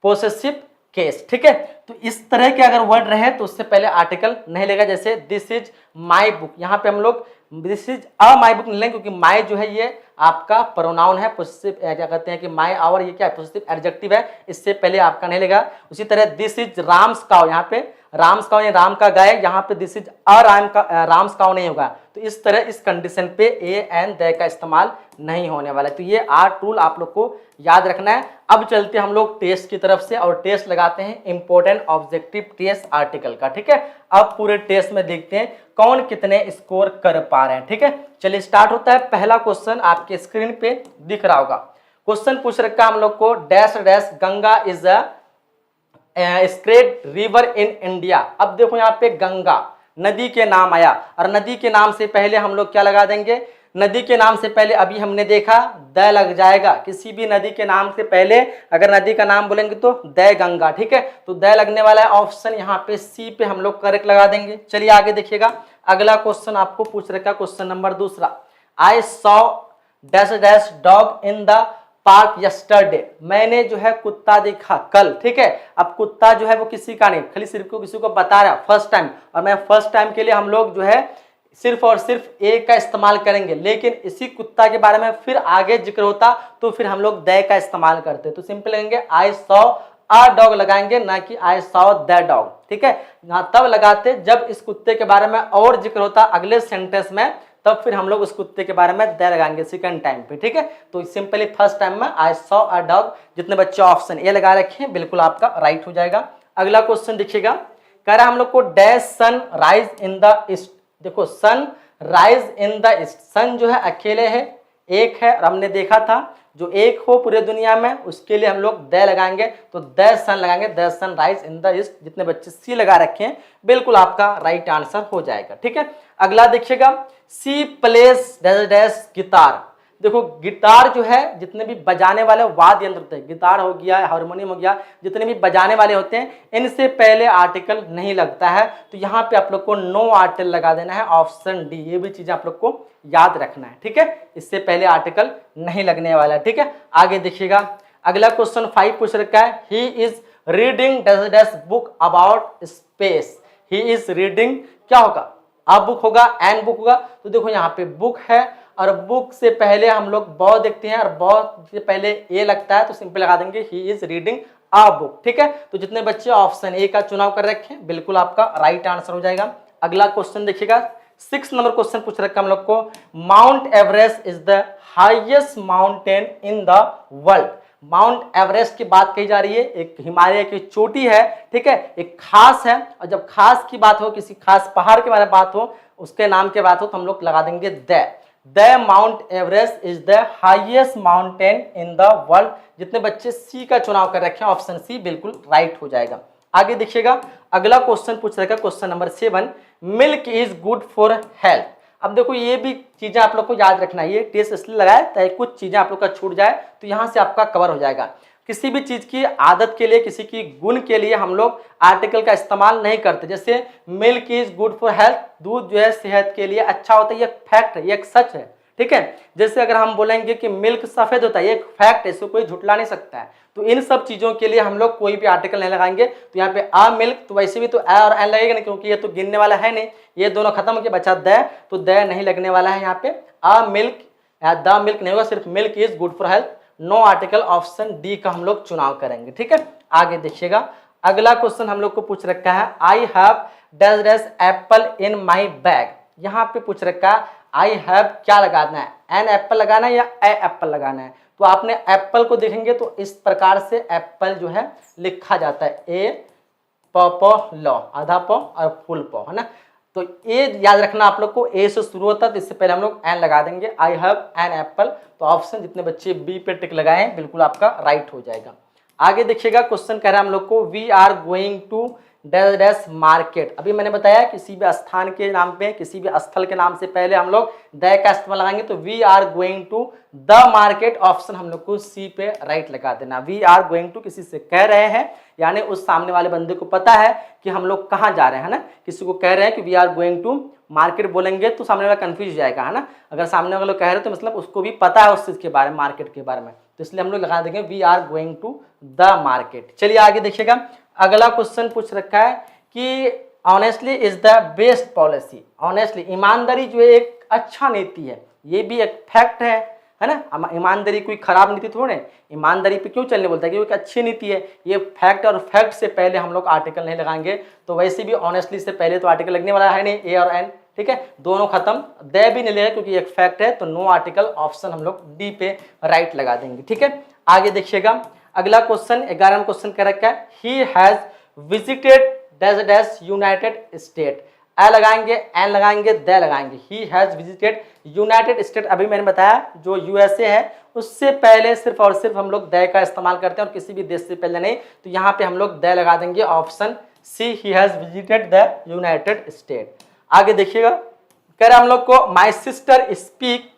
पोसेसिव केस। ठीक है, तो इस तरह के अगर वर्ड रहे तो उससे पहले आर्टिकल नहीं लेगा। जैसे दिस इज माई बुक, यहाँ पे हम लोग this is a my book नहीं लेंगे, क्योंकि माई जो है ये आपका प्रोनाउन है, पोसेसिव क्या कहते हैं कि माई आवर, ये क्या है, पोसेसिव एडजेक्टिव है, इससे पहले आपका नहीं लेगा। उसी तरह दिस इज राम्स काउ, यहाँ पे राम्स काउ ये राम का गाय, यहाँ पे this is a Ram's cow नहीं होगा। तो इस तरह इस कंडीशन पे ए एंड द का इस्तेमाल नहीं होने वाला है। तो ये 8 रूल आप लोग को याद रखना है। अब चलते हम लोग टेस्ट की तरफ से और टेस्ट लगाते हैं इंपॉर्टेंट ऑब्जेक्टिव टेस्ट आर्टिकल का। ठीक है, अब पूरे टेस्ट में देखते हैं कौन कितने स्कोर कर पा रहे हैं। ठीक है, चलिए स्टार्ट होता है। पहला क्वेश्चन आपके स्क्रीन पे दिख रहा होगा। क्वेश्चन पूछ रखा हम लोग को, dash dash Ganga is a sacred river in India. अब देखो यहाँ पे गंगा नदी के नाम आया, और नदी के नाम से पहले हम लोग क्या लगा देंगे, नदी के नाम से पहले अभी हमने देखा द लग जाएगा। किसी भी नदी के नाम से पहले अगर नदी का नाम बोलेंगे तो द गंगा। ठीक है, तो द लगने वाला है, ऑप्शन यहाँ पे सी पे हम लोग करेक्ट लगा देंगे। चलिए आगे देखिएगा। अगला क्वेश्चन आपको पूछ रखा क्वेश्चन नंबर दूसरा, I saw dash dash dog in the park yesterday, मैंने जो है कुत्ता देखा कल। ठीक है, अब कुत्ता जो है वो किसी का नहीं, खाली सिर्फ को किसी को बता रहा फर्स्ट टाइम, और मैं फर्स्ट टाइम के लिए हम लोग जो है सिर्फ और सिर्फ ए का इस्तेमाल करेंगे, लेकिन इसी कुत्ता के बारे में फिर आगे जिक्र होता तो फिर हम लोग द का इस्तेमाल करते। तो सिंपल लेंगे आई सॉ अ डॉग लगाएंगे, ना कि आई सॉ द डॉग। ठीक है, यहाँ तब लगाते जब इस कुत्ते के बारे में और जिक्र होता अगले सेंटेंस में, तब फिर हम लोग उस कुत्ते के बारे में द लगाएंगे सेकंड टाइम पे। ठीक है, तो सिंपली फर्स्ट टाइम में आई सॉ अ डॉग, जितने बच्चे ऑप्शन ए लगा रखे हैं बिल्कुल आपका राइट हो जाएगा। अगला क्वेश्चन देखिएगा, कह रहा है हम लोग को dash sun rise in the east. देखो sun rise in the east, sun जो है अकेले है, एक है, और हमने देखा था जो एक हो पूरे दुनिया में उसके लिए हम लोग द लगाएंगे, तो द सन लगाएंगे, the sun rise in the east. जितने बच्चे सी लगा रखे हैं बिल्कुल आपका राइट आंसर हो जाएगा। ठीक है, अगला देखिएगा, सी प्लेस डैश डैश गिटार। देखो गिटार जो है जितने भी बजाने वाले वाद्य यंत्र होते हैं, गिटार हो गया, हारमोनियम हो गया, जितने भी बजाने वाले होते हैं, इनसे पहले आर्टिकल नहीं लगता है, तो यहाँ पे आप लोग को नो आर्टिकल लगा देना है, ऑप्शन डी। ये भी चीजें आप लोग को याद रखना है। ठीक है, इससे पहले आर्टिकल नहीं लगने वाला है। ठीक है, आगे देखिएगा, अगला क्वेश्चन 5 पूछ रखा है, he is reading dash dash book about space. He is reading क्या होगा, अब बुक होगा, एन बुक होगा। तो देखो यहाँ पे बुक है, और बुक से पहले हम लोग बॉ देखते हैं, और बॉ से पहले ए लगता है, तो सिंपल लगा देंगे he is reading a book. ठीक है, तो जितने बच्चे ऑप्शन ए का चुनाव कर रखे हैं बिल्कुल आपका राइट आंसर हो जाएगा। अगला क्वेश्चन देखिएगा, 6 नंबर क्वेश्चन पूछ रखा है हम लोग को, mount Everest is the highest mountain in the world. Mount Everest की बात कही जा रही है, एक हिमालय की चोटी है। ठीक है, एक खास है, और जब खास की बात हो, किसी खास पहाड़ के बारे में बात हो, उसके नाम के बात हो, तो हम लोग लगा देंगे the mount Everest is the highest mountain in the world. जितने बच्चे सी का चुनाव कर रखे हैं ऑप्शन सी बिल्कुल राइट हो जाएगा। आगे देखिएगा, अगला क्वेश्चन पूछ रखा है question number 7, milk is good for health. अब देखो ये भी चीजें आप लोग को याद रखना है, ये टेस्ट इसलिए लगाए ताकि कुछ चीजें आप लोग का छूट जाए, तो यहाँ से आपका कवर हो जाएगा। किसी भी चीज की आदत के लिए, किसी की गुण के लिए हम लोग आर्टिकल का इस्तेमाल नहीं करते। जैसे milk is good for health, दूध जो है सेहत के लिए अच्छा होता है, ये फैक्ट है, ये एक सच है। ठीक है, जैसे अगर हम बोलेंगे कि मिल्क सफेद होता है, ये एक फैक्ट है, इसको कोई झुटला नहीं सकता है। तो इन सब चीजों के लिए हम लोग कोई भी आर्टिकल नहीं लगाएंगे। तो यहाँ पे आ मिल्क, तो वैसे भी तो ए और एन लगेगा नहीं, क्योंकि ये तो गिनने वाला है नहीं, ये दोनों खत्म हो गए, बचा द, तो द नहीं लगने वाला है यहाँ पे। आ मिल्क या द मिल्क नहीं होगा, सिर्फ milk is good for health, no article, option D का हम लोग चुनाव करेंगे। ठीक है, आगे देखिएगा, अगला क्वेश्चन हम लोग को पूछ रखा है, I have dash dash apple in my bag. यहाँ पे पूछ रखा है आई हैव क्या लगाना है, एन एप्पल लगाना है या ए एप्पल लगाना है। तो आपने एप्पल को देखेंगे तो इस प्रकार से एप्पल जो है लिखा जाता है, ए प ल, आधा प और फुल प, है ना। तो ये याद रखना आप लोग को, ए से शुरू होता है, तो इससे पहले हम लोग एन लगा देंगे, आई हैव एन एप्पल। तो ऑप्शन जितने बच्चे बी पे टिक लगाए हैं बिल्कुल आपका राइट हो जाएगा। आगे देखिएगा, क्वेश्चन कह रहा है हम लोग को, we are going to dash dash market. अभी मैंने बताया किसी भी स्थान के नाम पे, किसी भी स्थल के नाम से पहले हम लोग द का इस्तेमाल लगाएंगे, तो we are going to the market, option हम लोग को सी पे राइट लगा देना। वी आर गोइंग टू किसी से कह रहे हैं, यानी उस सामने वाले बंदे को पता है कि हम लोग कहाँ जा रहे हैं, है ना। किसी को कह रहे हैं कि we are going to market बोलेंगे तो सामने वाला कंफ्यूज हो जाएगा, है ना। अगर सामने वाले कह रहे हैं तो मतलब उसको भी पता है उस चीज के बारे में, मार्केट के बारे में, तो इसलिए हम लोग लगा देंगे we are going to the market. चलिए आगे देखिएगा, अगला क्वेश्चन पूछ रखा है कि honestly is the best policy. Honestly, ईमानदारी जो है एक अच्छा नीति है, ये भी एक फैक्ट है ना। ईमानदारी कोई खराब नीति थोड़ी है, ईमानदारी पे क्यों चलने बोलता है, क्योंकि अच्छी नीति है, ये फैक्ट, और फैक्ट से पहले हम लोग आर्टिकल नहीं लगाएंगे। तो वैसे भी ऑनेस्टली से पहले तो आर्टिकल लगने वाला है नहीं, ए और एन। ठीक है, दोनों खत्म, दे भी नहीं लेगा क्योंकि एक फैक्ट है, तो नो आर्टिकल, ऑप्शन हम लोग डी पे राइट लगा देंगे। ठीक है, आगे देखिएगा, अगला क्वेश्चन 11वां क्वेश्चन कह रखा है, he has visited dash dash United State. A लगाएंगे, एन लगाएंगे, द लगाएंगे, he has visited United State. अभी मैंने बताया जो यूएसए है उससे पहले सिर्फ और सिर्फ हम लोग द का इस्तेमाल करते हैं, और किसी भी देश से पहले नहीं। तो यहाँ पे हम लोग द लगा देंगे, option C, he has visited the United State. आगे देखिएगा, कह रहा हम लोग को, my sister speak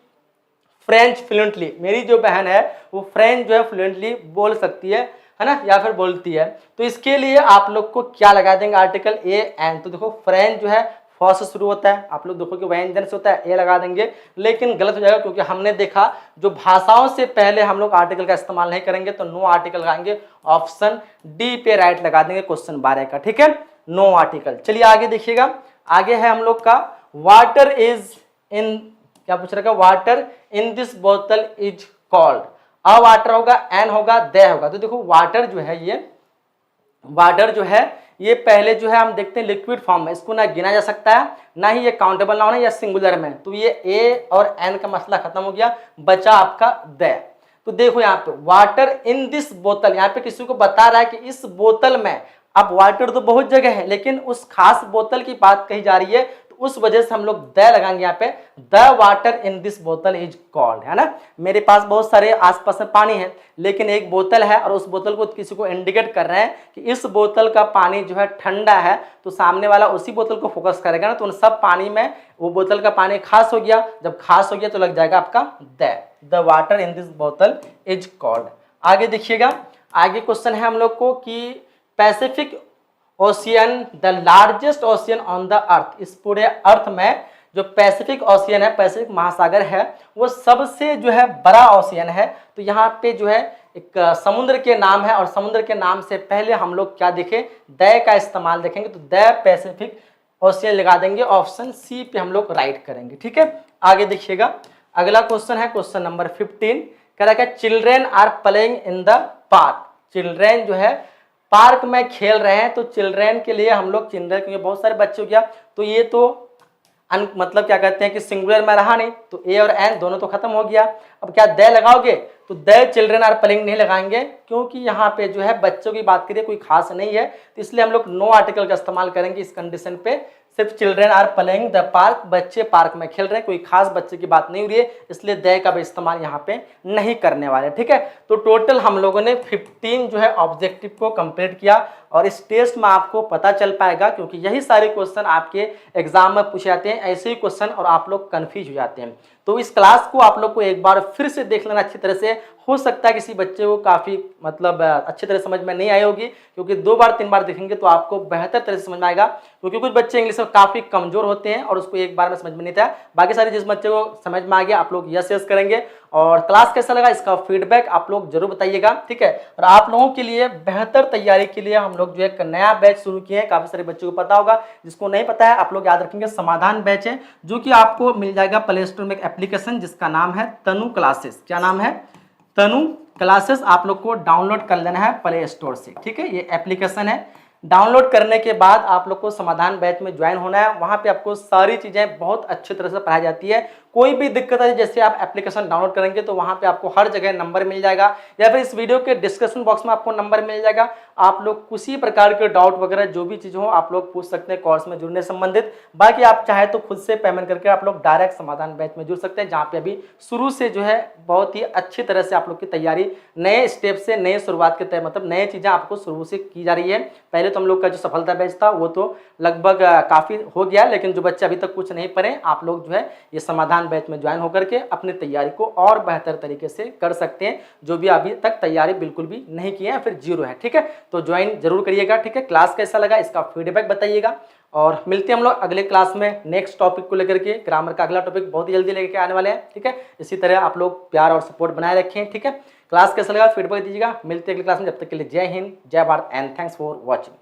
French fluently. मेरी जो बहन है वो फ्रेंच जो है फ्लुएंटली बोल सकती है ना, या फिर बोलती है। तो इसके लिए आप लोग को क्या लगा देंगे, आर्टिकल ए एन। तो देखो फ्रेंच जो है फ से शुरू होता है, आप लोग देखोगे व्यंजन से होता है, ए लगा देंगे, लेकिन गलत हो जाएगा क्योंकि हमने देखा जो भाषाओं से पहले हम लोग आर्टिकल का इस्तेमाल नहीं करेंगे, तो नो आर्टिकल लगाएंगे, ऑप्शन डी पे राइट लगा देंगे क्वेश्चन 12 का, ठीक है, नो आर्टिकल। चलिए आगे देखिएगा, आगे है हम लोग का वाटर इज इन, क्या पूछ रखा, वाटर इन दिस बोतल इज कॉल्ड, अ वाटर होगा, एन होगा, दे होगा। तो देखो वाटर जो है, ये वाटर जो है ये पहले जो है हम देखते हैं लिक्विड फॉर्म में, इसको ना गिना जा सकता है, ना ही ये काउंटेबल नाउन है या सिंगुलर में, तो ये ए और एन का मसला खत्म हो गया, बचा आपका दे। तो देखो यहाँ पे वाटर इन दिस बोतल, यहाँ पे किसी को बता रहा है कि इस बोतल में, अब वाटर तो बहुत जगह है लेकिन उस खास बोतल की बात कही जा रही है, तो उस वजह से हम लोग द लगाएंगे यहाँ पे, द वाटर इन दिस बोतल इज कॉल्ड, है ना। मेरे पास बहुत सारे आसपास में पानी है लेकिन एक बोतल है और उस बोतल को किसी को इंडिकेट कर रहे हैं कि इस बोतल का पानी जो है ठंडा है, तो सामने वाला उसी बोतल को फोकस करेगा ना, तो उन सब पानी में वो बोतल का पानी खास हो गया, जब खास हो गया तो लग जाएगा आपका द वाटर इन दिस बोतल इज कॉल्ड। आगे देखिएगा, आगे क्वेश्चन है हम लोग को कि Pacific ocean the largest ocean on the earth, इस पूरे अर्थ में जो पैसिफिक ओशियन है, पैसिफिक महासागर है, वो सबसे जो है बड़ा ओशियन है। तो यहाँ पे जो है एक समुद्र के नाम है और समुद्र के नाम से पहले हम लोग क्या देखें, द का इस्तेमाल देखेंगे, तो द पैसिफिक ओशियन लगा देंगे, ऑप्शन सी पे हम लोग राइट करेंगे, ठीक है। आगे देखिएगा, अगला क्वेश्चन है क्वेश्चन नंबर 15, कह रहा है children are playing in the park, children जो है पार्क में खेल रहे हैं, तो चिल्ड्रेन के लिए हम लोग चिल्ड्रेन, क्योंकि बहुत सारे बच्चे हो गया, तो ये तो मतलब क्या कहते हैं कि सिंगुलर में रहा नहीं, तो ए और एन दोनों तो खत्म हो गया। अब क्या द लगाओगे, तो द चिल्ड्रेन आर प्लेइंग नहीं लगाएंगे क्योंकि यहाँ पे जो है बच्चों की बात करिए कोई खास नहीं है, तो इसलिए हम लोग नो आर्टिकल का इस्तेमाल करेंगे इस कंडीशन पे, सिर्फ children are playing the park, बच्चे पार्क में खेल रहे हैं, कोई खास बच्चे की बात नहीं हो रही है, इसलिए द का भी इस्तेमाल यहाँ पे नहीं करने वाले, ठीक है। तो टोटल हम लोगों ने 15 जो है ऑब्जेक्टिव को कंप्लीट किया और इस टेस्ट में आपको पता चल पाएगा, क्योंकि यही सारे क्वेश्चन आपके एग्जाम में पूछे जाते हैं, ऐसे ही क्वेश्चन, और आप लोग कंफ्यूज हो जाते हैं। तो इस क्लास को आप लोग को एक बार फिर से देख लेना अच्छी तरह से, हो सकता है किसी बच्चे को काफ़ी मतलब अच्छी तरह समझ में नहीं आई होगी, क्योंकि 2 बार 3 बार देखेंगे तो आपको बेहतर तरह से समझ में आएगा, क्योंकि कुछ बच्चे इंग्लिश में काफ़ी कमजोर होते हैं और उसको एक बार में समझ में नहीं आता। बाकी सारे जिस बच्चे को समझ में आ गया आप लोग यस करेंगे। और क्लास कैसा लगा इसका फीडबैक आप लोग जरूर बताइएगा, ठीक है। और आप लोगों के लिए बेहतर तैयारी के लिए हम लोग जो है एक नया बैच शुरू किए हैं, काफ़ी सारे बच्चों को पता होगा, जिसको नहीं पता है आप लोग याद रखेंगे, समाधान बैच है, जो कि आपको मिल जाएगा प्ले स्टोर में एक एप्लीकेशन जिसका नाम है तनु क्लासेस। क्या नाम है, तनु क्लासेस। आप लोग को डाउनलोड कर लेना है प्ले स्टोर से, ठीक है, ये एप्लीकेशन है। डाउनलोड करने के बाद आप लोग को समाधान बैच में ज्वाइन होना है, वहाँ पे आपको सारी चीज़ें बहुत अच्छी तरह से पढ़ाई जाती है। कोई भी दिक्कत है, जैसे आप एप्लीकेशन डाउनलोड करेंगे तो वहाँ पे आपको हर जगह नंबर मिल जाएगा, या फिर इस वीडियो के डिस्क्रिप्शन बॉक्स में आपको नंबर मिल जाएगा। आप लोग किसी प्रकार के डाउट वगैरह जो भी चीज़ हो आप लोग पूछ सकते हैं कोर्स में जुड़ने संबंधित। बाकी आप चाहे तो खुद से पेमेंट करके आप लोग डायरेक्ट समाधान बैच में जुड़ सकते हैं, जहाँ पे अभी शुरू से जो है बहुत ही अच्छी तरह से आप लोग की तैयारी नए स्टेप से, नए शुरुआत के तय मतलब नए चीज़ें आपको शुरू से की जा रही है। पहले तो हम लोग का जो सफलता बैच था वो तो लगभग काफ़ी हो गया, लेकिन जो बच्चे अभी तक कुछ नहीं पढ़े आप लोग जो है ये समाधान बैच में ज्वाइन होकर के अपनी तैयारी को और बेहतर तरीके से कर सकते हैं, जो भी अभी तक तैयारी बिल्कुल भी नहीं किए हैं फिर जीरो है, ठीक है। तो ज्वाइन जरूर करिएगा, ठीक है। क्लास कैसा लगा इसका फीडबैक बताइएगा, और मिलते हैं हम लोग अगले क्लास में नेक्स्ट टॉपिक को लेकर के। ग्रामर का अगला टॉपिक बहुत ही जल्दी लेकर आने वाले हैं, ठीक है। इसी तरह आप लोग प्यार और सपोर्ट बनाए रखें, ठीक है। क्लास कैसा लगा फीडबैक दीजिएगा, मिलते हैं अगली क्लास में। जब तक के लिए जय हिंद, जय Bharat and thanks for watching.